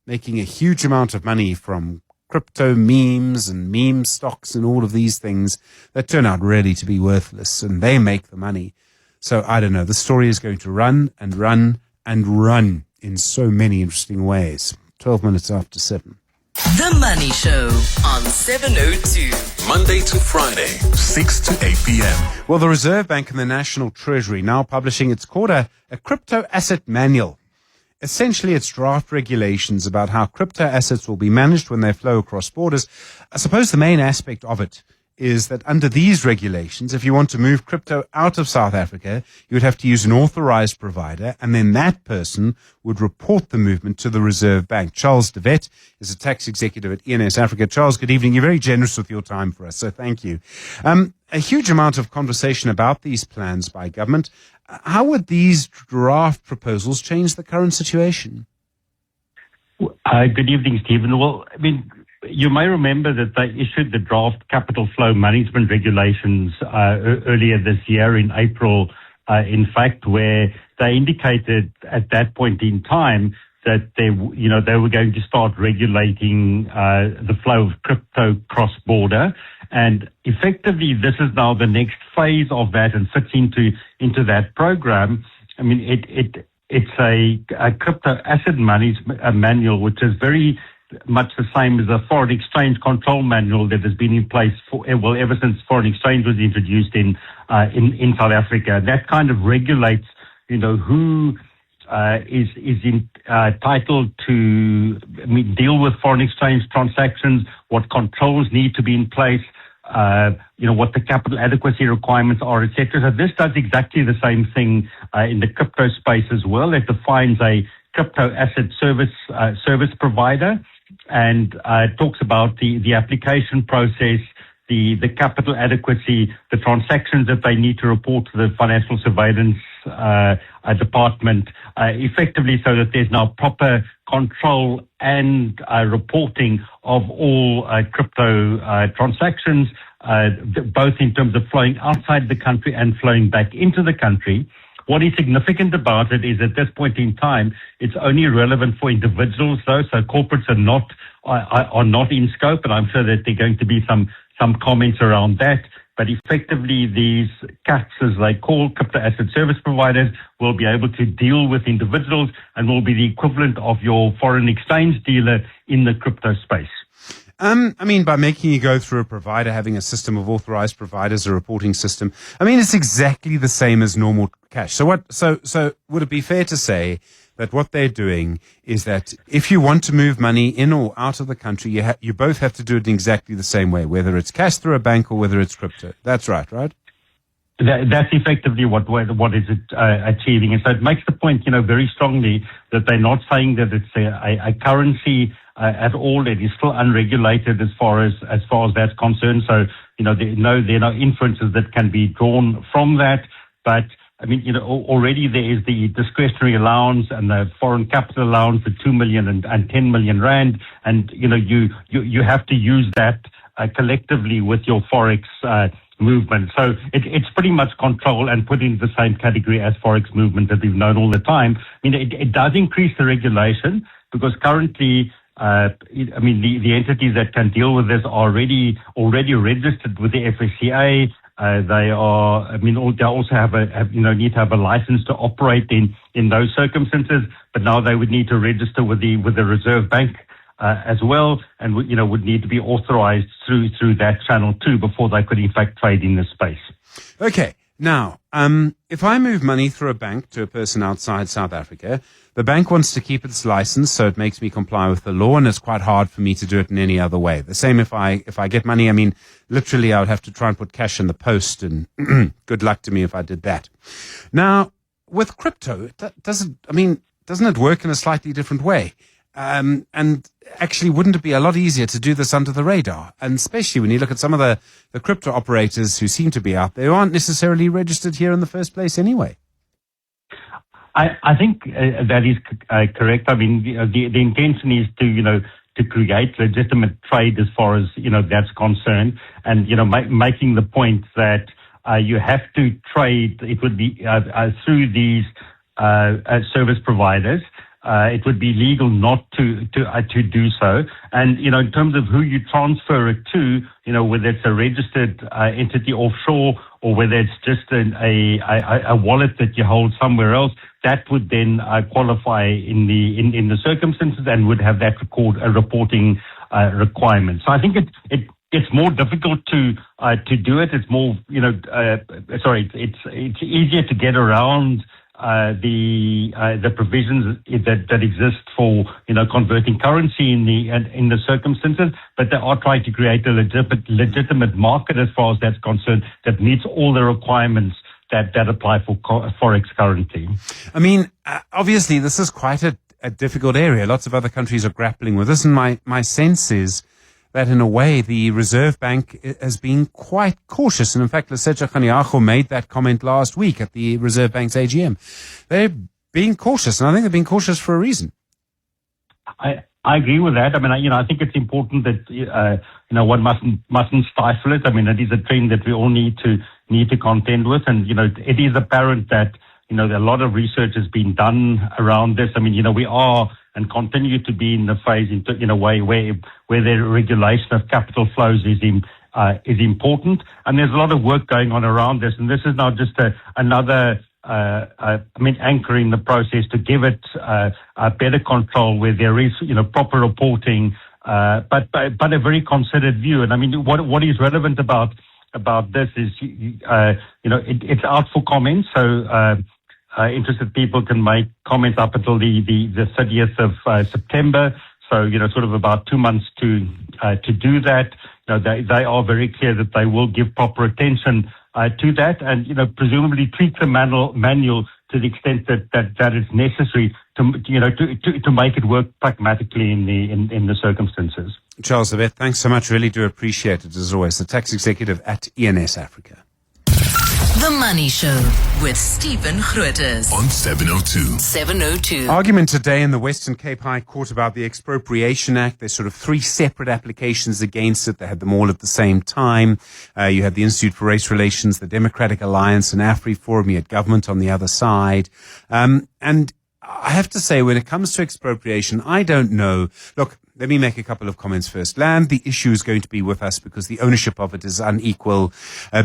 making a huge amount of money from crypto memes and meme stocks and all of these things that turn out really to be worthless, and they make the money. So I don't know. The story is going to run and run and run in so many interesting ways. 12 minutes after 7. The Money Show on 702. Monday to Friday, 6 to 8 p.m. Well, the Reserve Bank and the National Treasury now publishing, it's called a crypto asset manual. essentially it's draft regulations about how crypto assets will be managed when they flow across borders. I suppose the main aspect of it is that under these regulations, if you want to move crypto out of South Africa, you would have to use an authorized provider, and then that person would report the movement to the Reserve Bank. Charles de Wet is a tax executive at ENS Africa. Charles, good evening. You're very generous with your time for us, so thank you. A huge amount of conversation about these plans by government. How would these draft proposals change the current situation? Good evening, Stephen. Well, I mean, you may remember that they issued the draft capital flow management regulations earlier this year in April, in fact, where they indicated at that point in time that they were going to start regulating the flow of crypto cross-border. And effectively, this is now the next phase of that and fits into that program. I mean, it's a crypto asset management manual, which is very much the same as a foreign exchange control manual that has been in place ever since foreign exchange was introduced in South Africa. That kind of regulates, who is entitled to deal with foreign exchange transactions, what controls need to be in place, what the capital adequacy requirements are, etc. So this does exactly the same thing in the crypto space as well. It defines a crypto asset service provider and talks about the application process, the capital adequacy, the transactions that they need to report to the financial surveillance department, effectively so that there's now proper control and reporting of all crypto transactions, both in terms of flowing outside the country and flowing back into the country. What is significant about it is at this point in time, it's only relevant for individuals, though, so corporates are not in scope, and I'm sure that there are going to be some comments around that. But effectively, these CATs, as they call crypto asset service providers, will be able to deal with individuals and will be the equivalent of your foreign exchange dealer in the crypto space. By making you go through a provider, having a system of authorized providers, a reporting system, it's exactly the same as normal cash. So would it be fair to say that what they're doing is that if you want to move money in or out of the country, you both have to do it in exactly the same way, whether it's cash through a bank or whether it's crypto? That's right? That's effectively what is achieving. And so it makes the point, very strongly that they're not saying that it's a currency at all. It is still unregulated as far as that's concerned. So, there are no inferences that can be drawn from that. But already there is the discretionary allowance and the foreign capital allowance, the 2 million and 10 million rand. And, you have to use that collectively with your Forex movement. So it's pretty much control and put into the same category as Forex movement that we've known all the time. It does increase the regulation because currently, the entities that can deal with this are already registered with the FSCA. They also need to have a license to operate in those circumstances, but now they would need to register with the Reserve Bank as well, and would need to be authorized through that channel too before they could in fact trade in this space. Okay. Now, if I move money through a bank to a person outside South Africa, the bank wants to keep its license, so it makes me comply with the law, and it's quite hard for me to do it in any other way. The same if I get money, literally I would have to try and put cash in the post, and good luck to me if I did that. Now, with crypto, doesn't it work in a slightly different way? And actually, wouldn't it be a lot easier to do this under the radar? And especially when you look at some of the crypto operators who seem to be out there who aren't necessarily registered here in the first place anyway. I think that is correct. The intention is to create legitimate trade as far as, that's concerned. And, making the point that you have to trade, it would be through these service providers. It would be legal not to do so. And, in terms of who you transfer it to, whether it's a registered entity offshore or whether it's just a wallet that you hold somewhere else, that would then qualify in the circumstances and would have that reporting requirement. So I think it's more difficult to do it. It's more, it's easier to get around the provisions that exist for converting currency in the circumstances, but they are trying to create a legitimate market as far as that's concerned that meets all the requirements that apply for forex currency. I mean, obviously, this is quite a difficult area. Lots of other countries are grappling with this, and my sense is that in a way the Reserve Bank has been quite cautious. And in fact, Lesetja Kganyago made that comment last week at the Reserve Bank's AGM. They're being cautious, and I think they're being cautious for a reason. I agree with that. I mean, I think it's important that one mustn't stifle it. I mean, it is a trend that we all need to contend with, and it is apparent that a lot of research has been done around this. I mean, we are and continue to be in the phase in a way where the regulation of capital flows is important, and there's a lot of work going on around this. And this is not just another anchoring the process to give it a better control where there is proper reporting, but a very considered view. And I mean, what is relevant about this is it's out for comments, so interested people can make comments up until the 30th of September. So sort of about 2 months to do that. They are very clear that they will give proper attention to that, and presumably tweak the manual to the extent that is necessary to make it work pragmatically in the circumstances. Charles Zabet, thanks so much. Really do appreciate it, as always. The tax executive at ENS Africa. The Money Show with Stephen Grootes on 702. 702. Argument today in the Western Cape High Court about the Expropriation Act. There's sort of 3 separate applications against it. They had them all at the same time. You had the Institute for Race Relations, the Democratic Alliance, and AfriForum. You had government on the other side. And I have to say, when it comes to expropriation, I don't know. Look, let me make a couple of comments first. Land, the issue is going to be with us because the ownership of it is unequal,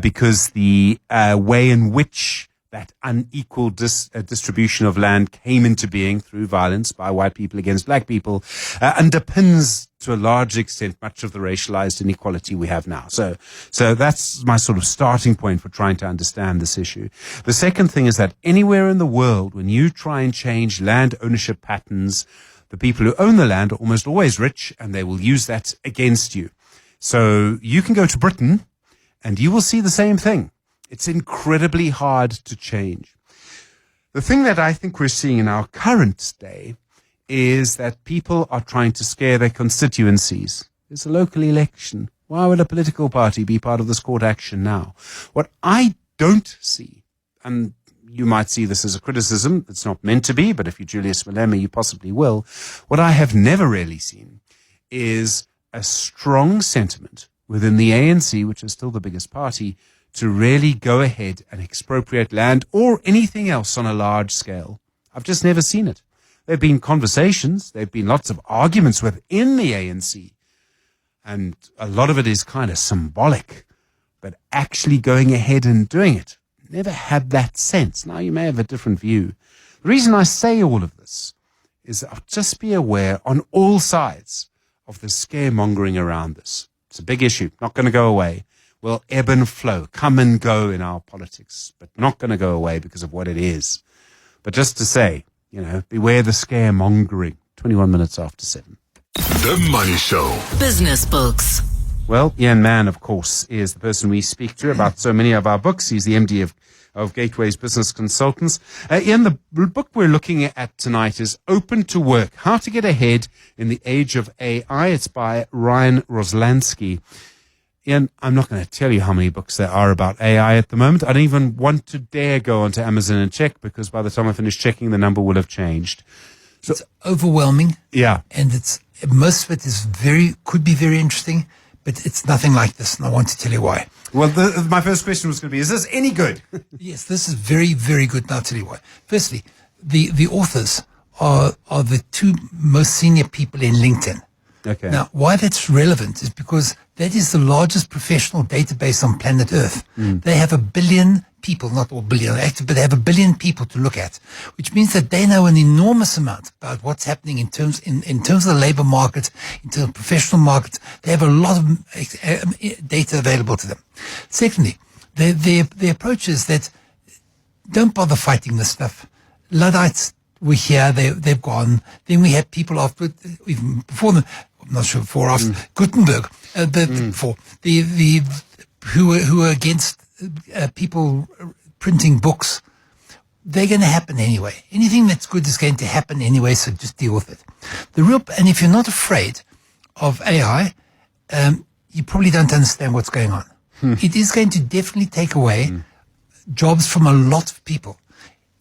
because the way in which that unequal distribution of land came into being through violence by white people against black people underpins to a large extent much of the racialized inequality we have now. So that's my sort of starting point for trying to understand this issue. The second thing is that anywhere in the world, when you try and change land ownership patterns, the people who own the land are almost always rich, and they will use that against you. So you can go to Britain and you will see the same thing. It's incredibly hard to change. The thing that I think we're seeing in our current day is that people are trying to scare their constituencies. It's a local election. Why would a political party be part of this court action now? What I don't see, and you might see this as a criticism, it's not meant to be, but if you're Julius Malema, you possibly will. What I have never really seen is a strong sentiment within the ANC, which is still the biggest party, to really go ahead and expropriate land or anything else on a large scale. I've just never seen it. There have been conversations, there have been lots of arguments within the ANC, and a lot of it is kind of symbolic, but actually going ahead and doing it, never had that sense. Now, you may have a different view. The reason I say all of this is I'll just be aware on all sides of the scaremongering around this. It's a big issue, not going to go away. Will ebb and flow, come and go in our politics, but not going to go away because of what it is. But just to say, beware the scaremongering. 21 minutes after 7. The Money Show. Business books. Well, Ian Mann, of course, is the person we speak to about so many of our books. He's the MD of Gateways Business Consultants. Ian, the book we're looking at tonight is Open to Work, How to Get Ahead in the Age of AI. It's by Ryan Roslansky. Ian, I'm not going to tell you how many books there are about AI at the moment. I don't even want to dare go onto Amazon and check, because by the time I finish checking, the number will have changed. So, it's overwhelming. Yeah. And most of it is could be very interesting, but it's nothing like this, and I want to tell you why. Well, my first question was going to be, is this any good? Yes, this is very, very good, and I'll tell you why. Firstly, the authors are the 2 most senior people in LinkedIn. Okay. Now, why that's relevant is because that is the largest professional database on planet Earth. They have 1 billion people, not all billion active, but they have 1 billion people to look at, which means that they know an enormous amount about what's happening in terms of the labor market, in terms of professional markets. They have a lot of data available to them. Secondly, the approach is that don't bother fighting this stuff. Luddites were here, they've gone. Then we had people after, even before them, I'm not sure before, after Gutenberg, before, who were against people printing books. They're going to happen anyway. Anything that's good is going to happen anyway, so just deal with it. And if you're not afraid of AI, you probably don't understand what's going on. It is going to definitely take away jobs from a lot of people.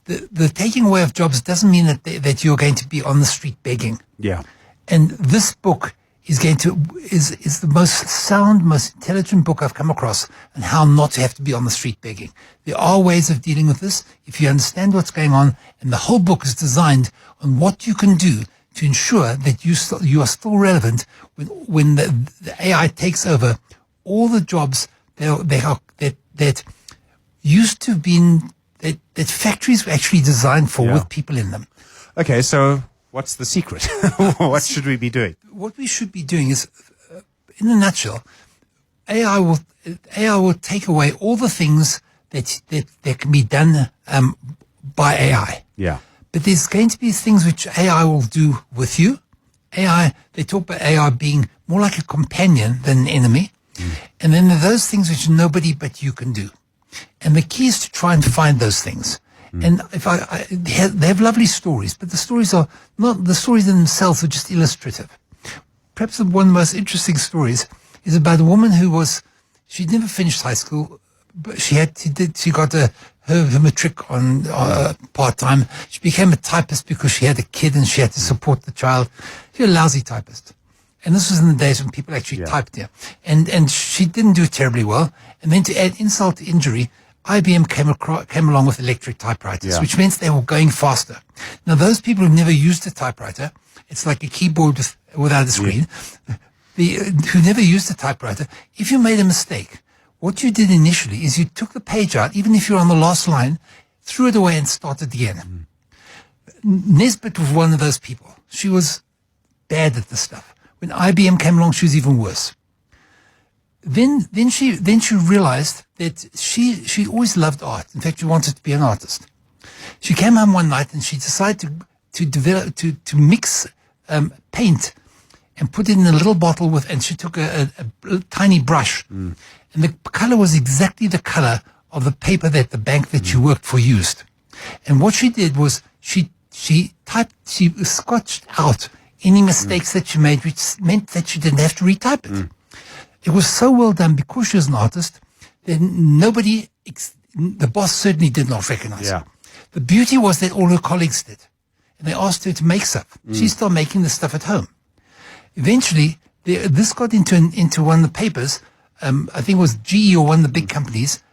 The taking away of jobs doesn't mean that you're going to be on the street begging. Yeah. And this book is the most sound, most intelligent book I've come across on how not to have to be on the street begging. There are ways of dealing with this if you understand what's going on, and the whole book is designed on what you can do to ensure that you are still relevant when the AI takes over all the jobs that used to have been that factories were actually designed for with people in them. Okay, so what's the secret? What should we be doing? What we should be doing is, in a nutshell, AI will take away all the things that can be done by AI. Yeah. But there's going to be things which AI will do with you. They talk about AI being more like a companion than an enemy. And then there are those things which nobody but you can do. And the key is to try and find those things. And they have lovely stories, but the stories are not, the stories in themselves are just illustrative. Perhaps one of the most interesting stories is about a woman she'd never finished high school, but she got her matric on part-time. She became a typist because she had a kid and she had to support the child. She was a lousy typist. And this was in the days when people actually typed here. And she didn't do terribly well. And then to add insult to injury, IBM came along with electric typewriters, which meant they were going faster. Now, those people who've never used a typewriter, it's like a keyboard without a screen, who never used a typewriter, if you made a mistake, what you did initially is you took the page out, even if you're on the last line, threw it away and started again. Nesbitt was one of those people. She was bad at this stuff. When IBM came along, she was even worse. Then she realized that she always loved art. In fact, she wanted to be an artist. She came home one night and she decided to mix paint and put it in a little bottle and she took a tiny brush. And the color was exactly the color of the paper that the bank that she worked for used. And what she did was she scotched out any mistakes that she made, which meant that she didn't have to retype it. It was so well done because she was an artist that the boss certainly did not recognize her. The beauty was that all her colleagues did. And they asked her to make stuff. She started making the stuff at home. Eventually, this got into one of the papers. I think it was GE or one of the big companies,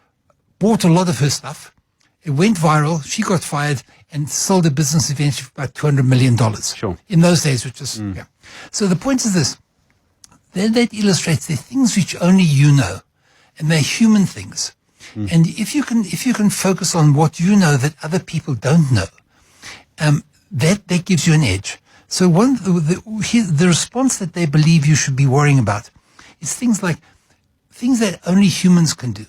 bought a lot of her stuff. It went viral. She got fired and sold a business eventually for about $200 million. Sure. In those days, which is, So the point is this. That illustrates the things which only you know, and they're human things. And if you can focus on what you know that other people don't know, that gives you an edge. So the response that they believe you should be worrying about is things that only humans can do.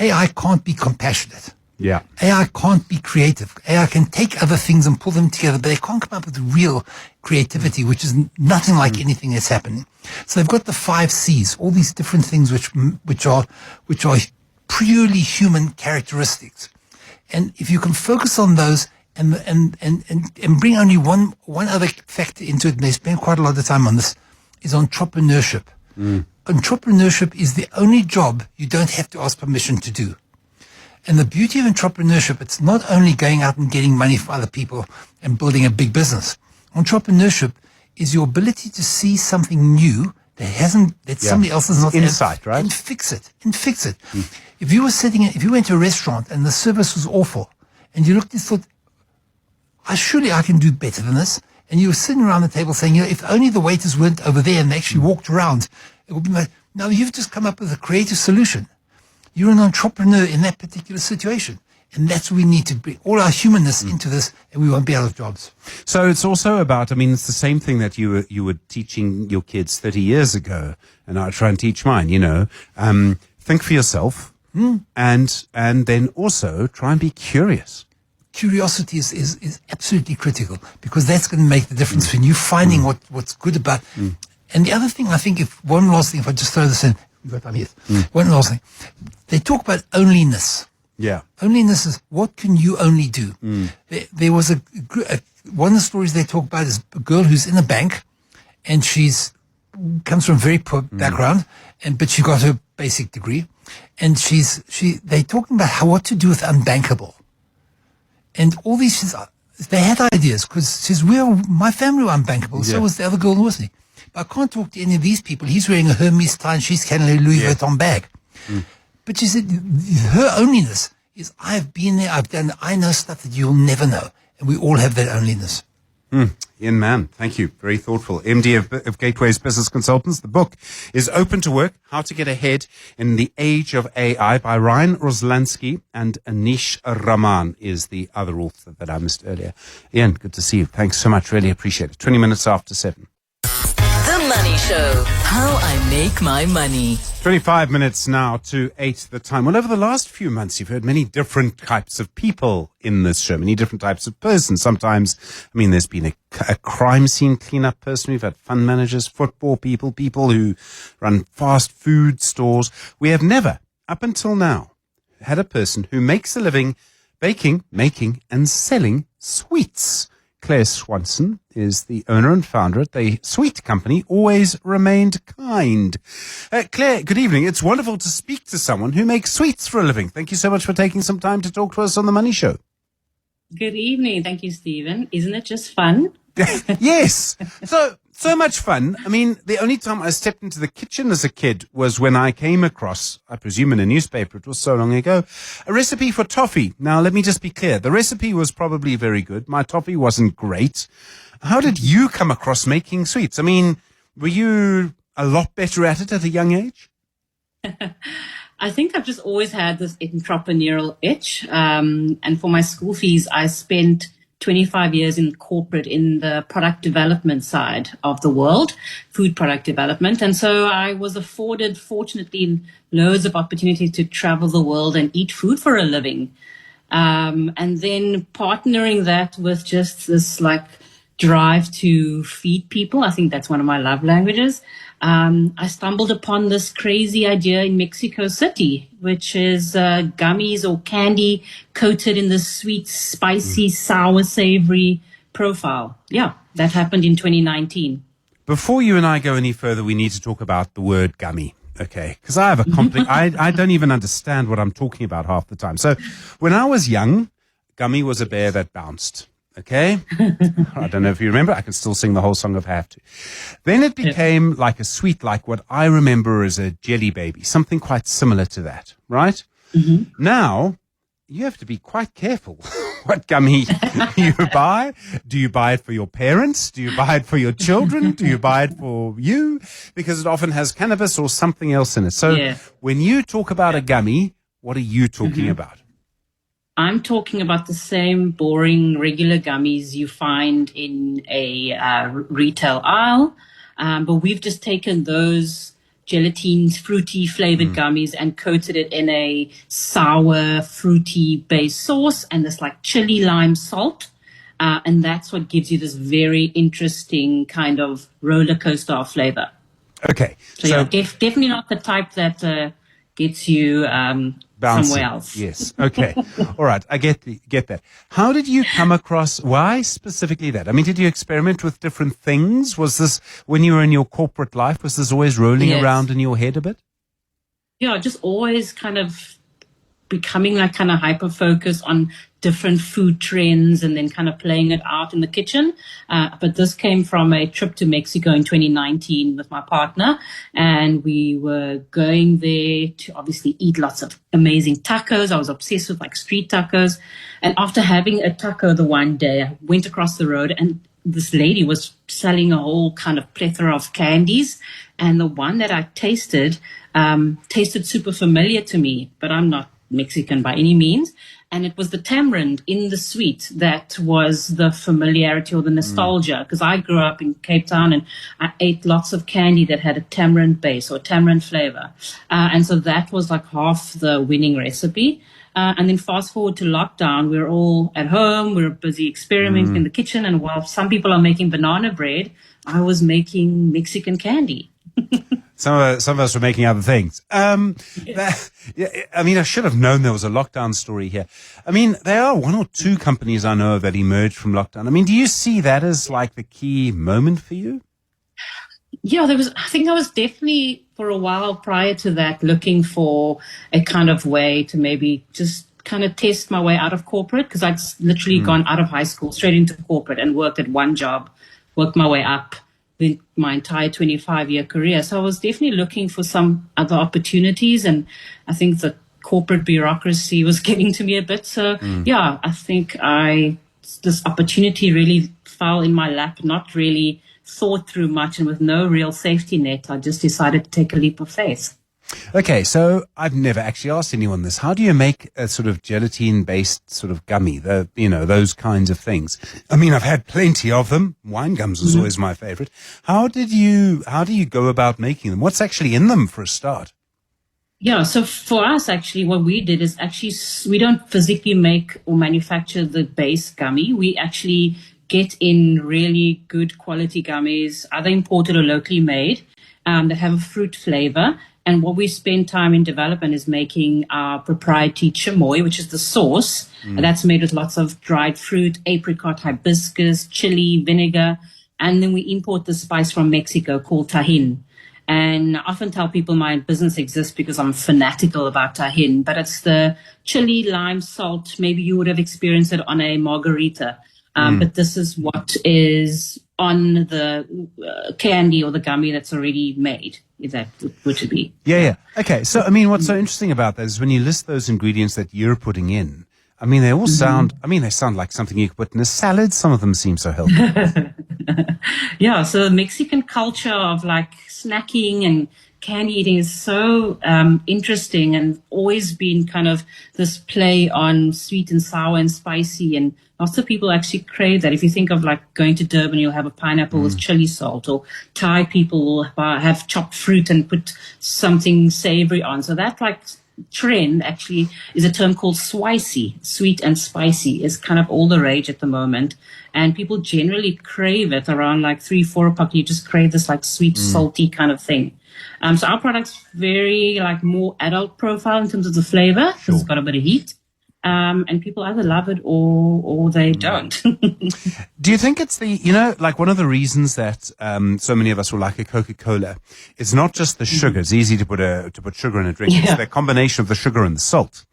AI can't be compassionate. Yeah. AI can't be creative. AI can take other things and pull them together, but they can't come up with real creativity, which is nothing like anything that's happening. So they've got the 5 C's, all these different things which are purely human characteristics. And if you can focus on those and bring only one other factor into it, and they spend quite a lot of time on this, is entrepreneurship. Entrepreneurship is the only job you don't have to ask permission to do. And the beauty of entrepreneurship, it's not only going out and getting money for other people and building a big business. Entrepreneurship is your ability to see something new that somebody else has not insight, right? And fix it. If you went to a restaurant and the service was awful, and you looked and thought, surely I can do better than this. And you were sitting around the table saying, if only the waiters weren't over there and they actually walked around, it would be like, now you've just come up with a creative solution. You're an entrepreneur in that particular situation. And that's what we need to bring all our humanness into this, and we won't be out of jobs. So it's also about, it's the same thing that you were teaching your kids 30 years ago, and I try and teach mine, think for yourself, and then also try and be curious. curiosity is absolutely critical, because that's going to make the difference when you finding what's good about. And the other thing, I think, if I just throw this in, we've got time, yes. One last thing. They talk about onlyness. Yeah. Onlyness is what can you only do. There was one of the stories they talk about is a girl who's in a bank, and comes from a very poor background, but she got her basic degree, and they're talking about what to do with unbankable. And all these, they had ideas, because she says, my family were unbankable, so was the other girl with me. But I can't talk to any of these people. He's wearing a Hermes tie and she's carrying a Louis Vuitton bag. But she said, her onlyness is, I've been there, I know stuff that you'll never know. And we all have that onlyness. Ian Mann, thank you. Very thoughtful. MD of Gateway's Business Consultants. The book is Open to Work, How to Get Ahead in the Age of AI by Ryan Roslansky, and Anish Raman is the other author that I missed earlier. Ian, good to see you. Thanks so much. Really appreciate it. 20 minutes after 7. The Money Show. How I make my money. 25 minutes now to 8 the time. Well, over the last few months, you've heard many different types of people in this show, many different types of persons. Sometimes, there's been a crime scene cleanup person. We've had fund managers, football people, people who run fast food stores. We have never, up until now, had a person who makes a living baking, making, and selling sweets. Claire Swanson is the owner and founder at the sweet company Always Remained Kind. Claire, good evening. It's wonderful to speak to someone who makes sweets for a living. Thank you so much for taking some time to talk to us on The Money Show. Good evening. Thank you, Stephen. Isn't it just fun? Yes. So much fun. The only time I stepped into the kitchen as a kid was when I came across, I presume in a newspaper, it was so long ago, a recipe for toffee. Now, let me just be clear. The recipe was probably very good. My toffee wasn't great. How did you come across making sweets? Were you a lot better at it at a young age? I think I've just always had this entrepreneurial itch. And for my school fees, I spent 25 years in corporate in the product development side of the world, food product development. And so I was afforded, fortunately, loads of opportunity to travel the world and eat food for a living. And then partnering that with just this drive to feed people. I think that's one of my love languages. I stumbled upon this crazy idea in Mexico City, which is gummies or candy coated in this sweet, spicy, sour, savory profile. Yeah, that happened in 2019. Before you and I go any further, we need to talk about the word gummy. Okay, because I have a I don't even understand what I'm talking about half the time. So when I was young, gummy was a bear that bounced. Okay? I don't know if you remember. I can still sing the whole song if I have to. Then it became like a sweet, like what I remember as a jelly baby, something quite similar to that, right? Now, you have to be quite careful what gummy you buy. Do you buy it for your parents? Do you buy it for your children? Do you buy it for you? Because it often has cannabis or something else in it. So when you talk about a gummy, what are you talking about? I'm talking about the same boring regular gummies you find in a retail aisle, but we've just taken those gelatine, fruity flavored gummies and coated it in a sour, fruity based sauce and this chili lime salt. And that's what gives you this very interesting kind of roller coaster of flavor. Okay. So definitely not the type that gets you somewhere else. Yes. Okay. All right. I get that. How did you come across, why specifically that? Did you experiment with different things? Was this, when you were in your corporate life, was this always rolling around in your head a bit? Yeah, just always kind of becoming kind of hyper-focused on different food trends and then kind of playing it out in the kitchen. But this came from a trip to Mexico in 2019 with my partner. And we were going there to obviously eat lots of amazing tacos. I was obsessed with street tacos. And after having a taco the one day, I went across the road and this lady was selling a whole kind of plethora of candies. And the one that I tasted super familiar to me, but I'm not Mexican by any means. And it was the tamarind in the sweet that was the familiarity or the nostalgia, because I grew up in Cape Town and I ate lots of candy that had a tamarind base or tamarind flavor. And so that was half the winning recipe. And then fast forward to lockdown, we're all at home, we're busy experimenting in the kitchen. And while some people are making banana bread, I was making Mexican candy. Some of us were making other things. I mean, I should have known there was a lockdown story here. I mean, there are one or two companies I know that emerged from lockdown. I mean, do you see that as like the key moment for you? Yeah, I think I was definitely for a while prior to that looking for a kind of way to maybe just kind of test my way out of corporate, because I'd literally gone out of high school straight into corporate and worked at one job, worked my way up my entire 25-year career. So I was definitely looking for some other opportunities, and I think the corporate bureaucracy was getting to me a bit. So yeah, I think this opportunity really fell in my lap, not really thought through much, and with no real safety net, I just decided to take a leap of faith. Okay, so I've never actually asked anyone this. How do you make a sort of gelatine-based sort of gummy? Those kinds of things. I mean, I've had plenty of them. Wine gums was always my favorite. How do you go about making them? What's actually in them for a start? Yeah, so for us, actually, what we did is we don't physically make or manufacture the base gummy. We actually get in really good quality gummies, either imported or locally made, that have a fruit flavor. And what we spend time in development is making our proprietary chamoy, which is the sauce. That's made with lots of dried fruit, apricot, hibiscus, chili, vinegar. And then we import the spice from Mexico called tajin. And I often tell people my business exists because I'm fanatical about tajin, but it's the chili, lime, salt. Maybe you would have experienced it on a margarita. But this is what is on the candy or the gummy that's already made, if that were to be. Yeah. Okay, so, I mean, what's so interesting about that is when you list those ingredients that you're putting in, I mean, they all sound like something you could put in a salad. Some of them seem so healthy. Yeah, so Mexican culture of like snacking and candy eating is so interesting, and always been kind of this play on sweet and sour and spicy, and lots of people actually crave that. If you think of like going to Durban, you'll have a pineapple with chili salt, or Thai people will have chopped fruit and put something savory on. So that like trend actually is a term called swicy, sweet and spicy, is kind of all the rage at the moment. And people generally crave it around like 3-4 o'clock. You just crave this like sweet, salty kind of thing. So our product's very like more adult profile in terms of the flavor, because it's got a bit of heat. And people either love it or they don't. Do you think it's like one of the reasons that so many of us will like a Coca-Cola, it's not just the sugar. It's easy to put sugar in a drink. It's the combination of the sugar and the salt.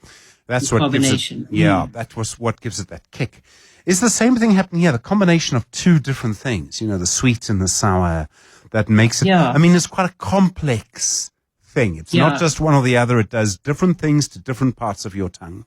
That's what gives it. Yeah, that was what gives it that kick. Is the same thing happening here? The combination of two different things, the sweet and the sour, that makes it. I mean, it's quite a complex thing. It's not just one or the other. It does different things to different parts of your tongue.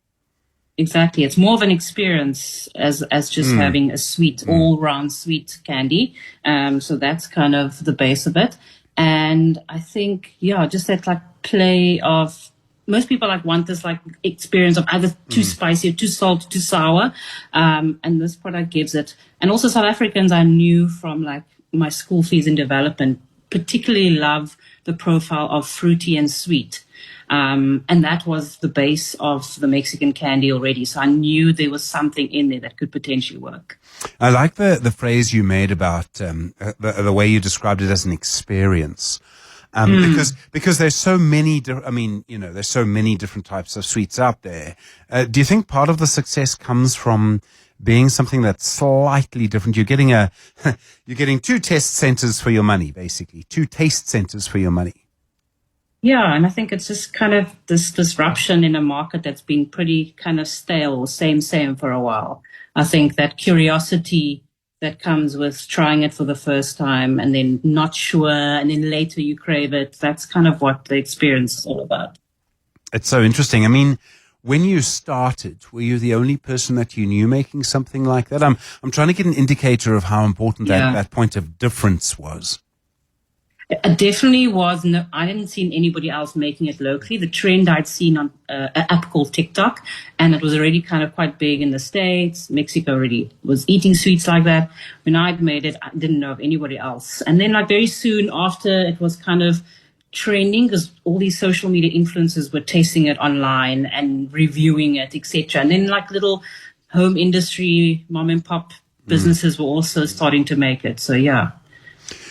Exactly. It's more of an experience as just having a sweet, all-round sweet candy. So that's kind of the base of it. And I think, just that like play of, most people like want this like experience of either too spicy or too salt, too sour. And this product gives it. And also South Africans I knew from like my school fees in development particularly love the profile of fruity and sweet. And that was the base of the Mexican candy already. So I knew there was something in there that could potentially work. I like the phrase you made about the way you described it as an experience. Because there's so many, there's so many different types of sweets out there. Do you think part of the success comes from being something that's slightly different? You're getting two test centers for your money, basically, two taste centers for your money. Yeah, and I think it's just kind of this disruption in a market that's been pretty kind of stale or same for a while. I think that curiosity that comes with trying it for the first time and then not sure, and then later you crave it, that's kind of what the experience is all about. It's so interesting. I mean, when you started, were you the only person that you knew making something like that? I'm trying to get an indicator of how important that point of difference was. It definitely was. No, I hadn't seen anybody else making it locally. The trend I'd seen on an app called TikTok, and it was already kind of quite big in the States. Mexico already was eating sweets like that. When I'd made it, I didn't know of anybody else. And then like very soon after, it was kind of trending because all these social media influencers were tasting it online and reviewing it, etc. And then like little home industry, mom and pop businesses were also starting to make it. So yeah.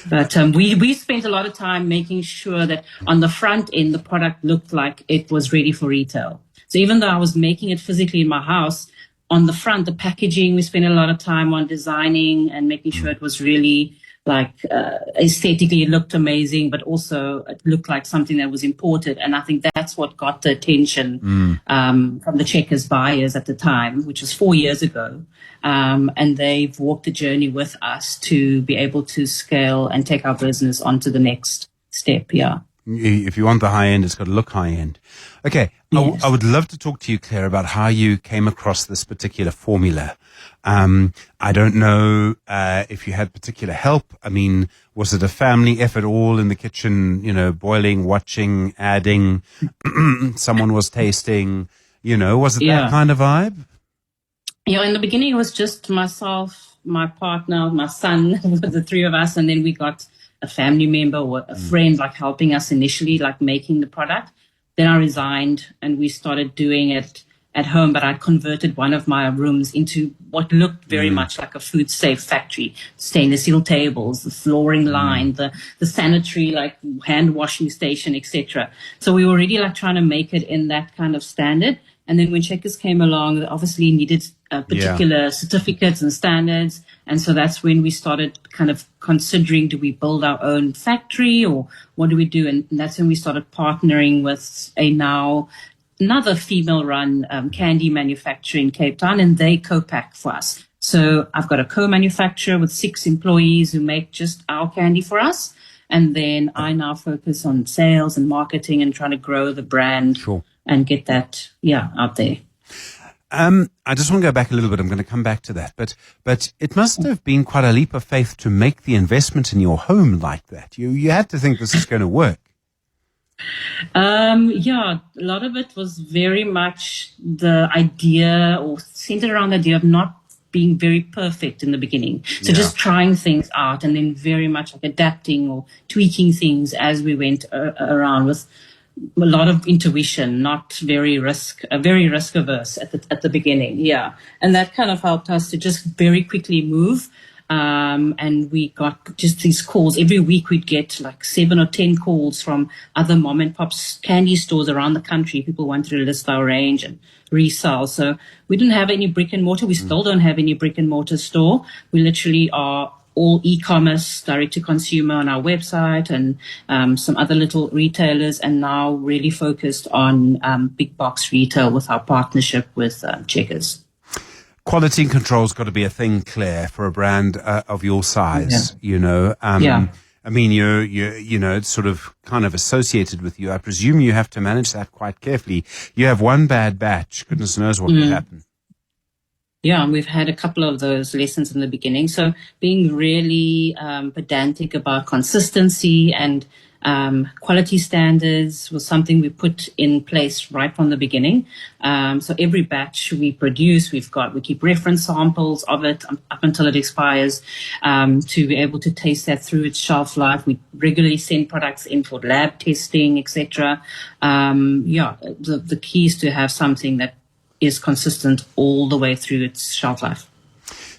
But we spent a lot of time making sure that on the front end, the product looked like it was ready for retail. So even though I was making it physically in my house, on the front, the packaging, we spent a lot of time on designing and making sure it was really like aesthetically it looked amazing, but also it looked like something that was imported. And I think that's what got the attention from the Checkers buyers at the time, which was 4 years ago. And they've walked the journey with us to be able to scale and take our business onto the next step. Yeah. If you want the high end, it's got to look high end. Okay. Yes. I would love to talk to you, Claire, about how you came across this particular formula. I don't know if you had particular help. I mean, was it a family effort all in the kitchen, boiling, watching, adding, someone was tasting, was it that kind of vibe? Yeah, in the beginning it was just myself, my partner, my son, the three of us, and then we got a family member or a friend like helping us initially, like making the product. Then I resigned and we started doing it at home, but I converted one of my rooms into what looked very much like a food safe factory. Stainless steel tables, the flooring line, the sanitary like hand washing station, etc. So we were already like trying to make it in that kind of standard. And then when Checkers came along, they obviously needed particular certificates and standards. And so that's when we started kind of considering, do we build our own factory or what do we do? And that's when we started partnering with another female-run candy manufacturer in Cape Town, and they co-pack for us. So I've got a co-manufacturer with 6 employees who make just our candy for us. And then I now focus on sales and marketing and trying to grow the brand. Sure. And get that, out there. I just want to go back a little bit. I'm going to come back to that. But it must have been quite a leap of faith to make the investment in your home like that. You had to think this is going to work. A lot of it was very much the idea or centered around the idea of not being very perfect in the beginning. So just trying things out and then very much like adapting or tweaking things as we went around with a lot of intuition, not very risk averse at the beginning. Yeah. And that kind of helped us to just very quickly move. And we got just these calls. Every week we'd get like 7 or 10 calls from other mom and pop candy stores around the country. People wanted to list our range and resell. So we didn't have any brick and mortar. We still don't have any brick and mortar store. We literally are all e-commerce, direct to consumer on our website and some other little retailers, and now really focused on big box retail with our partnership with Checkers. Quality and control's got to be a thing, Claire, for a brand of your size. I mean, you're it's sort of kind of associated with you. I presume you have to manage that quite carefully. You have one bad batch, goodness knows what could happen. Yeah, we've had a couple of those lessons in the beginning. So being really pedantic about consistency and quality standards was something we put in place right from the beginning. So every batch we produce, we keep reference samples of it up until it expires to be able to taste that through its shelf life. We regularly send products in for lab testing, etc. The key is to have something that is consistent all the way through its shelf life.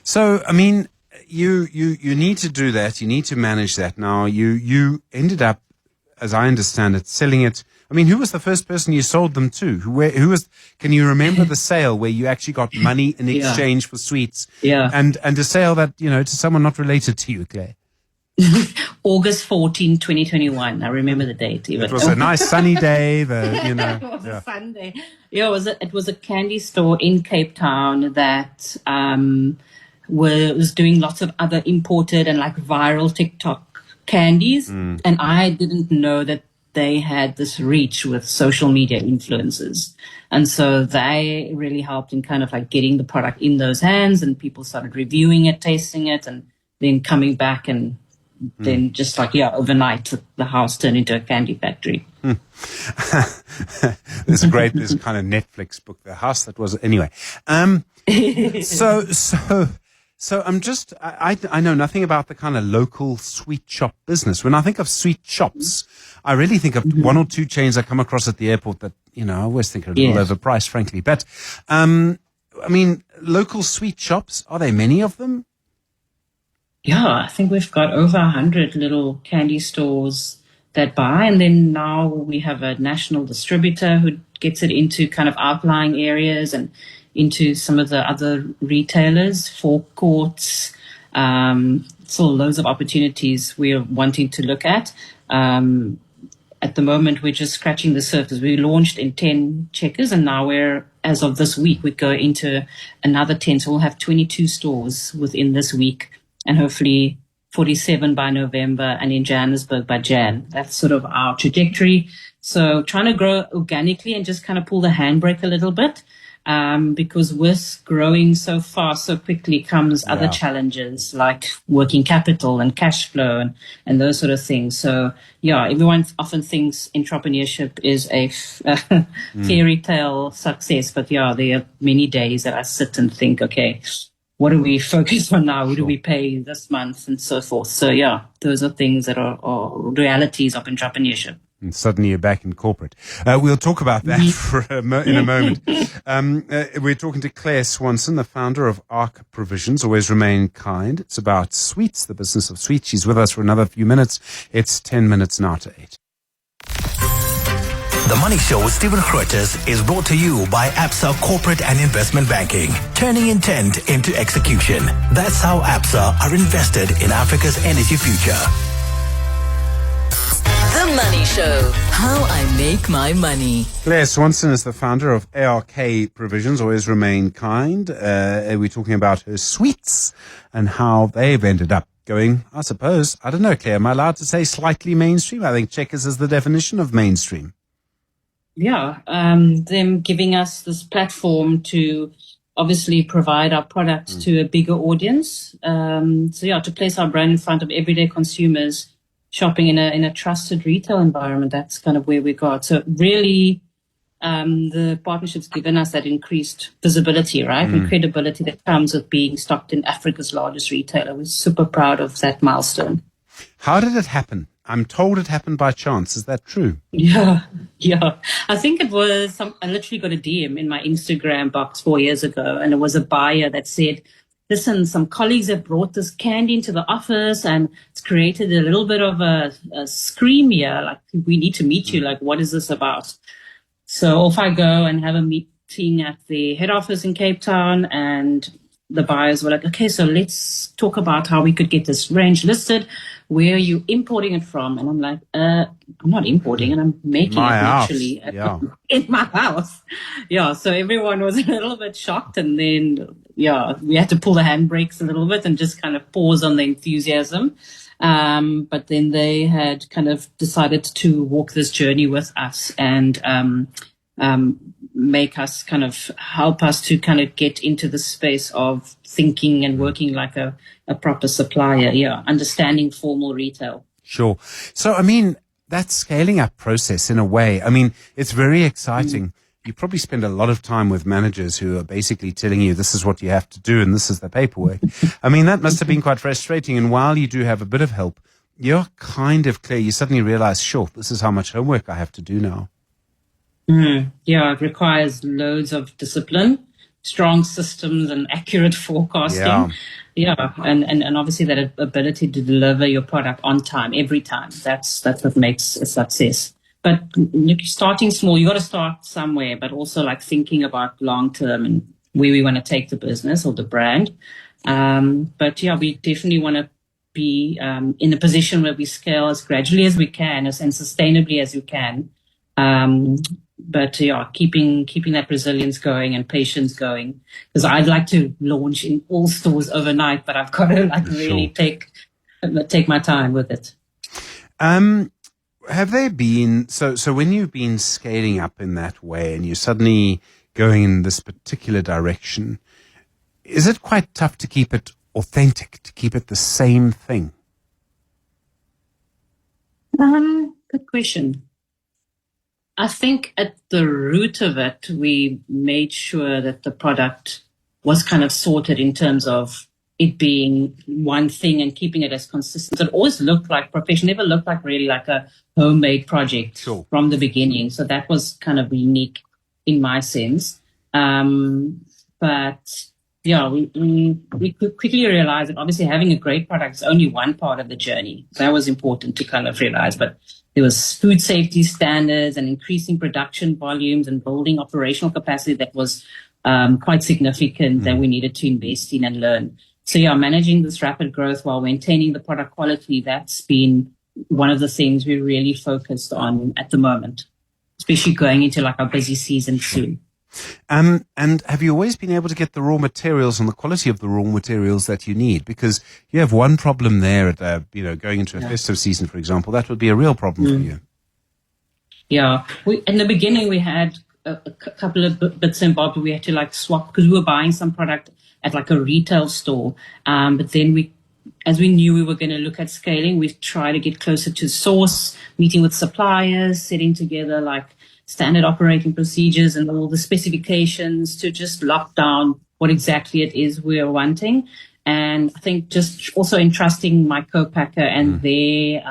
So, I mean, you need to do that. You need to manage that. Now, you ended up, as I understand it, selling it. I mean, who was the first person you sold them to? Who was? Can you remember the sale where you actually got money in exchange for sweets? Yeah. And a sale that, to someone not related to you, Claire. August 14, 2021. I remember the date. It was a nice sunny day. It was a Sunday. Yeah, it was a candy store in Cape Town that was doing lots of other imported and like viral TikTok candies. And I didn't know that they had this reach with social media influencers. And so they really helped in kind of like getting the product in those hands, and people started reviewing it, tasting it, and then coming back, and then just like, overnight the house turned into a candy factory. There's a kind of Netflix book, The House That Was, anyway. So So I know nothing about the kind of local sweet shop business. When I think of sweet shops, I really think of one or two chains I come across at the airport that, I always think are a little overpriced, frankly. But, local sweet shops, are there many of them? Yeah, I think we've got over 100 little candy stores that buy. And then now we have a national distributor who gets it into kind of outlying areas and into some of the other retailers, forecourts. So loads of opportunities we're wanting to look at. At the moment, we're just scratching the surface. We launched in 10 checkers, and now as of this week, we go into another 10. So we'll have 22 stores within this week, and hopefully 47 by November, and in Johannesburg by Jan. That's sort of our trajectory. So trying to grow organically and just kind of pull the handbrake a little bit. Because with growing so fast, so quickly comes other challenges like working capital and cash flow and those sort of things. So, everyone often thinks entrepreneurship is a fairy tale success. But, there are many days that I sit and think, okay, what do we focus on now? Who do we pay this month and so forth? So, those are things that are realities of entrepreneurship. And suddenly you're back in corporate. We'll talk about that in a moment. We're talking to Claire Swanson, the founder of ARK Provisions. Always remain kind. It's about sweets, the business of sweets. She's with us for another few minutes. It's 10 minutes now to 8. The Money Show with Stephen Grootes is brought to you by ABSA Corporate and Investment Banking, turning intent into execution. That's how ABSA are invested in Africa's energy future. The Money Show. How I make my money. Claire Swanson is the founder of ARK Provisions. Always remain kind. We're talking about her sweets and how they've ended up going, I suppose. I don't know, Claire, am I allowed to say slightly mainstream? I think checkers is the definition of mainstream. Yeah, them giving us this platform to obviously provide our products to a bigger audience. To place our brand in front of everyday consumers shopping in a trusted retail environment. That's kind of where we got. So really, the partnership's given us that increased visibility, right? And credibility that comes with being stocked in Africa's largest retailer. We're super proud of that milestone. How did it happen? I'm told it happened by chance. Is that true? Yeah. I think it was I literally got a DM in my Instagram box 4 years ago, and it was a buyer that said, listen, some colleagues have brought this candy into the office and it's created a little bit of a scream here. Like, we need to meet you. Like, what is this about? So off I go and have a meeting at the head office in Cape Town, and the buyers were like, okay, so let's talk about how we could get this range listed. Where are you importing it from? And I'm like, I'm not importing it. I'm making it naturally in my house. So everyone was a little bit shocked. And then, we had to pull the handbrakes a little bit and just kind of pause on the enthusiasm. But then they had kind of decided to walk this journey with us and make us kind of help us to kind of get into the space of thinking and working like a proper supplier, understanding formal retail. Sure. So, that scaling up process in a way, it's very exciting. You probably spend a lot of time with managers who are basically telling you this is what you have to do and this is the paperwork. That must have been quite frustrating. And while you do have a bit of help, you're kind of clear. You suddenly realize, sure, this is how much homework I have to do now. It requires loads of discipline, strong systems and accurate forecasting. And obviously that ability to deliver your product on time, every time. That's what makes a success. But starting small, you got to start somewhere, but also like thinking about long term and where we want to take the business or the brand. We definitely want to be in a position where we scale as gradually as we can and sustainably as we can. Keeping that resilience going and patience going, because I'd like to launch in all stores overnight, but I've got to really take my time with it. Have there been, so when you've been scaling up in that way and you're suddenly going in this particular direction, is it quite tough to keep it authentic, to keep it the same thing? Good question. I think at the root of it, we made sure that the product was kind of sorted in terms of it being one thing and keeping it as consistent. So it always looked like professional, never looked like really like a homemade project from the beginning. So that was kind of unique in my sense. But yeah, we quickly realized that obviously having a great product is only one part of the journey. That was important to kind of realize. But there was food safety standards and increasing production volumes and building operational capacity that was quite significant that we needed to invest in and learn. So yeah, managing this rapid growth while maintaining the product quality, that's been one of the things we really focused on at the moment, especially going into like our busy season soon. And have you always been able to get the raw materials and the quality of the raw materials that you need? Because you have one problem there at, going into a festive season, for example, that would be a real problem for you. Yeah. In the beginning, we had a couple of bits and bobs we had to like swap because we were buying some product at like a retail store. But then as we knew we were going to look at scaling, we tried to get closer to source, meeting with suppliers, setting together like standard operating procedures and all the specifications to just lock down what exactly it is we're wanting. And I think just also entrusting my co-packer and their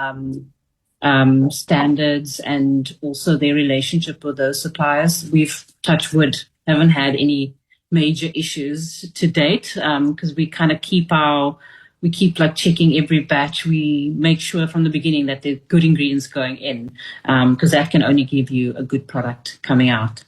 standards and also their relationship with those suppliers. We've, touch wood, haven't had any major issues to date because we kind of keep like checking every batch. We make sure from the beginning that there are good ingredients going in because that can only give you a good product coming out.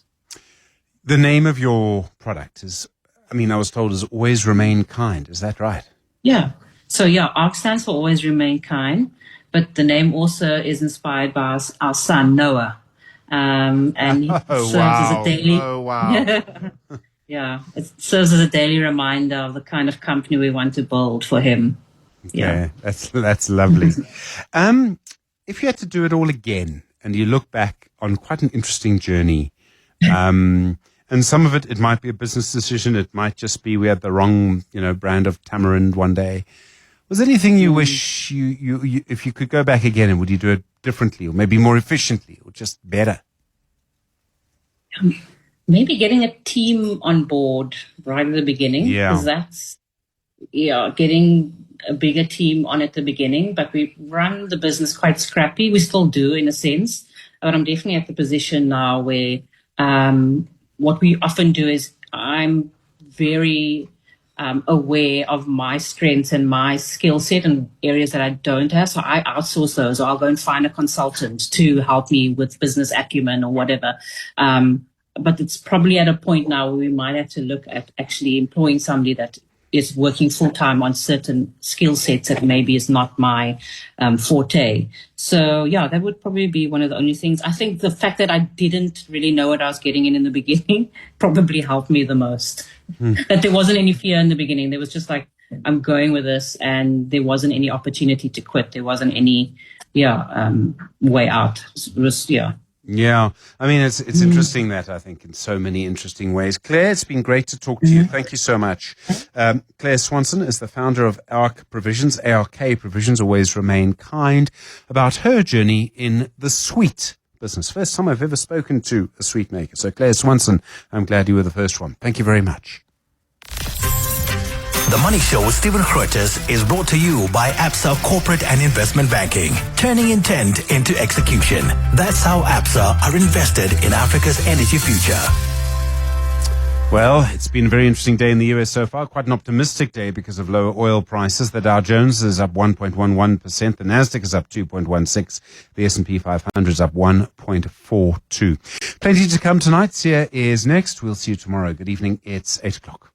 The name of your product is, I was told, is Always Remain Kind. Is that right? Yeah. So yeah, ARK stands for Always Remain Kind, but the name also is inspired by our son, Noah. And he serves as a daily... Oh, wow. Yeah, it serves as a daily reminder of the kind of company we want to build for him. Yeah, that's lovely. If you had to do it all again and you look back on quite an interesting journey, and some of it might be a business decision, it might just be we had the wrong, brand of tamarind one day. Was there anything you wish you if you could go back again, and would you do it differently or maybe more efficiently or just better? Maybe getting a team on board right at the beginning. Yeah. Because getting a bigger team on at the beginning. But we run the business quite scrappy. We still do in a sense. But I'm definitely at the position now where what we often do is I'm very aware of my strengths and my skill set and areas that I don't have. So I outsource those, or I'll go and find a consultant to help me with business acumen or whatever. But it's probably at a point now where we might have to look at actually employing somebody that is working full-time on certain skill sets that maybe is not my forte. So, yeah, that would probably be one of the only things. I think the fact that I didn't really know what I was getting in the beginning probably helped me the most. That there wasn't any fear in the beginning. There was just like, I'm going with this, and there wasn't any opportunity to quit. There wasn't any, way out. It was, Yeah, it's interesting that I think in so many interesting ways. Claire, it's been great to talk to you. Thank you so much. Claire Swanson is the founder of ARK Provisions, ARK Provisions, Always Remain Kind, about her journey in the sweet business. First time I've ever spoken to a sweet maker. So Claire Swanson, I'm glad you were the first one. Thank you very much. The Money Show with Stephen Grootes is brought to you by ABSA Corporate and Investment Banking, turning intent into execution. That's how ABSA are invested in Africa's energy future. Well, it's been a very interesting day in the US so far. Quite an optimistic day because of lower oil prices. The Dow Jones is up 1.11%. The Nasdaq is up 2.16%. The S&P 500 is up 1.42%. Plenty to come tonight. Sia is next. We'll see you tomorrow. Good evening. It's 8 o'clock.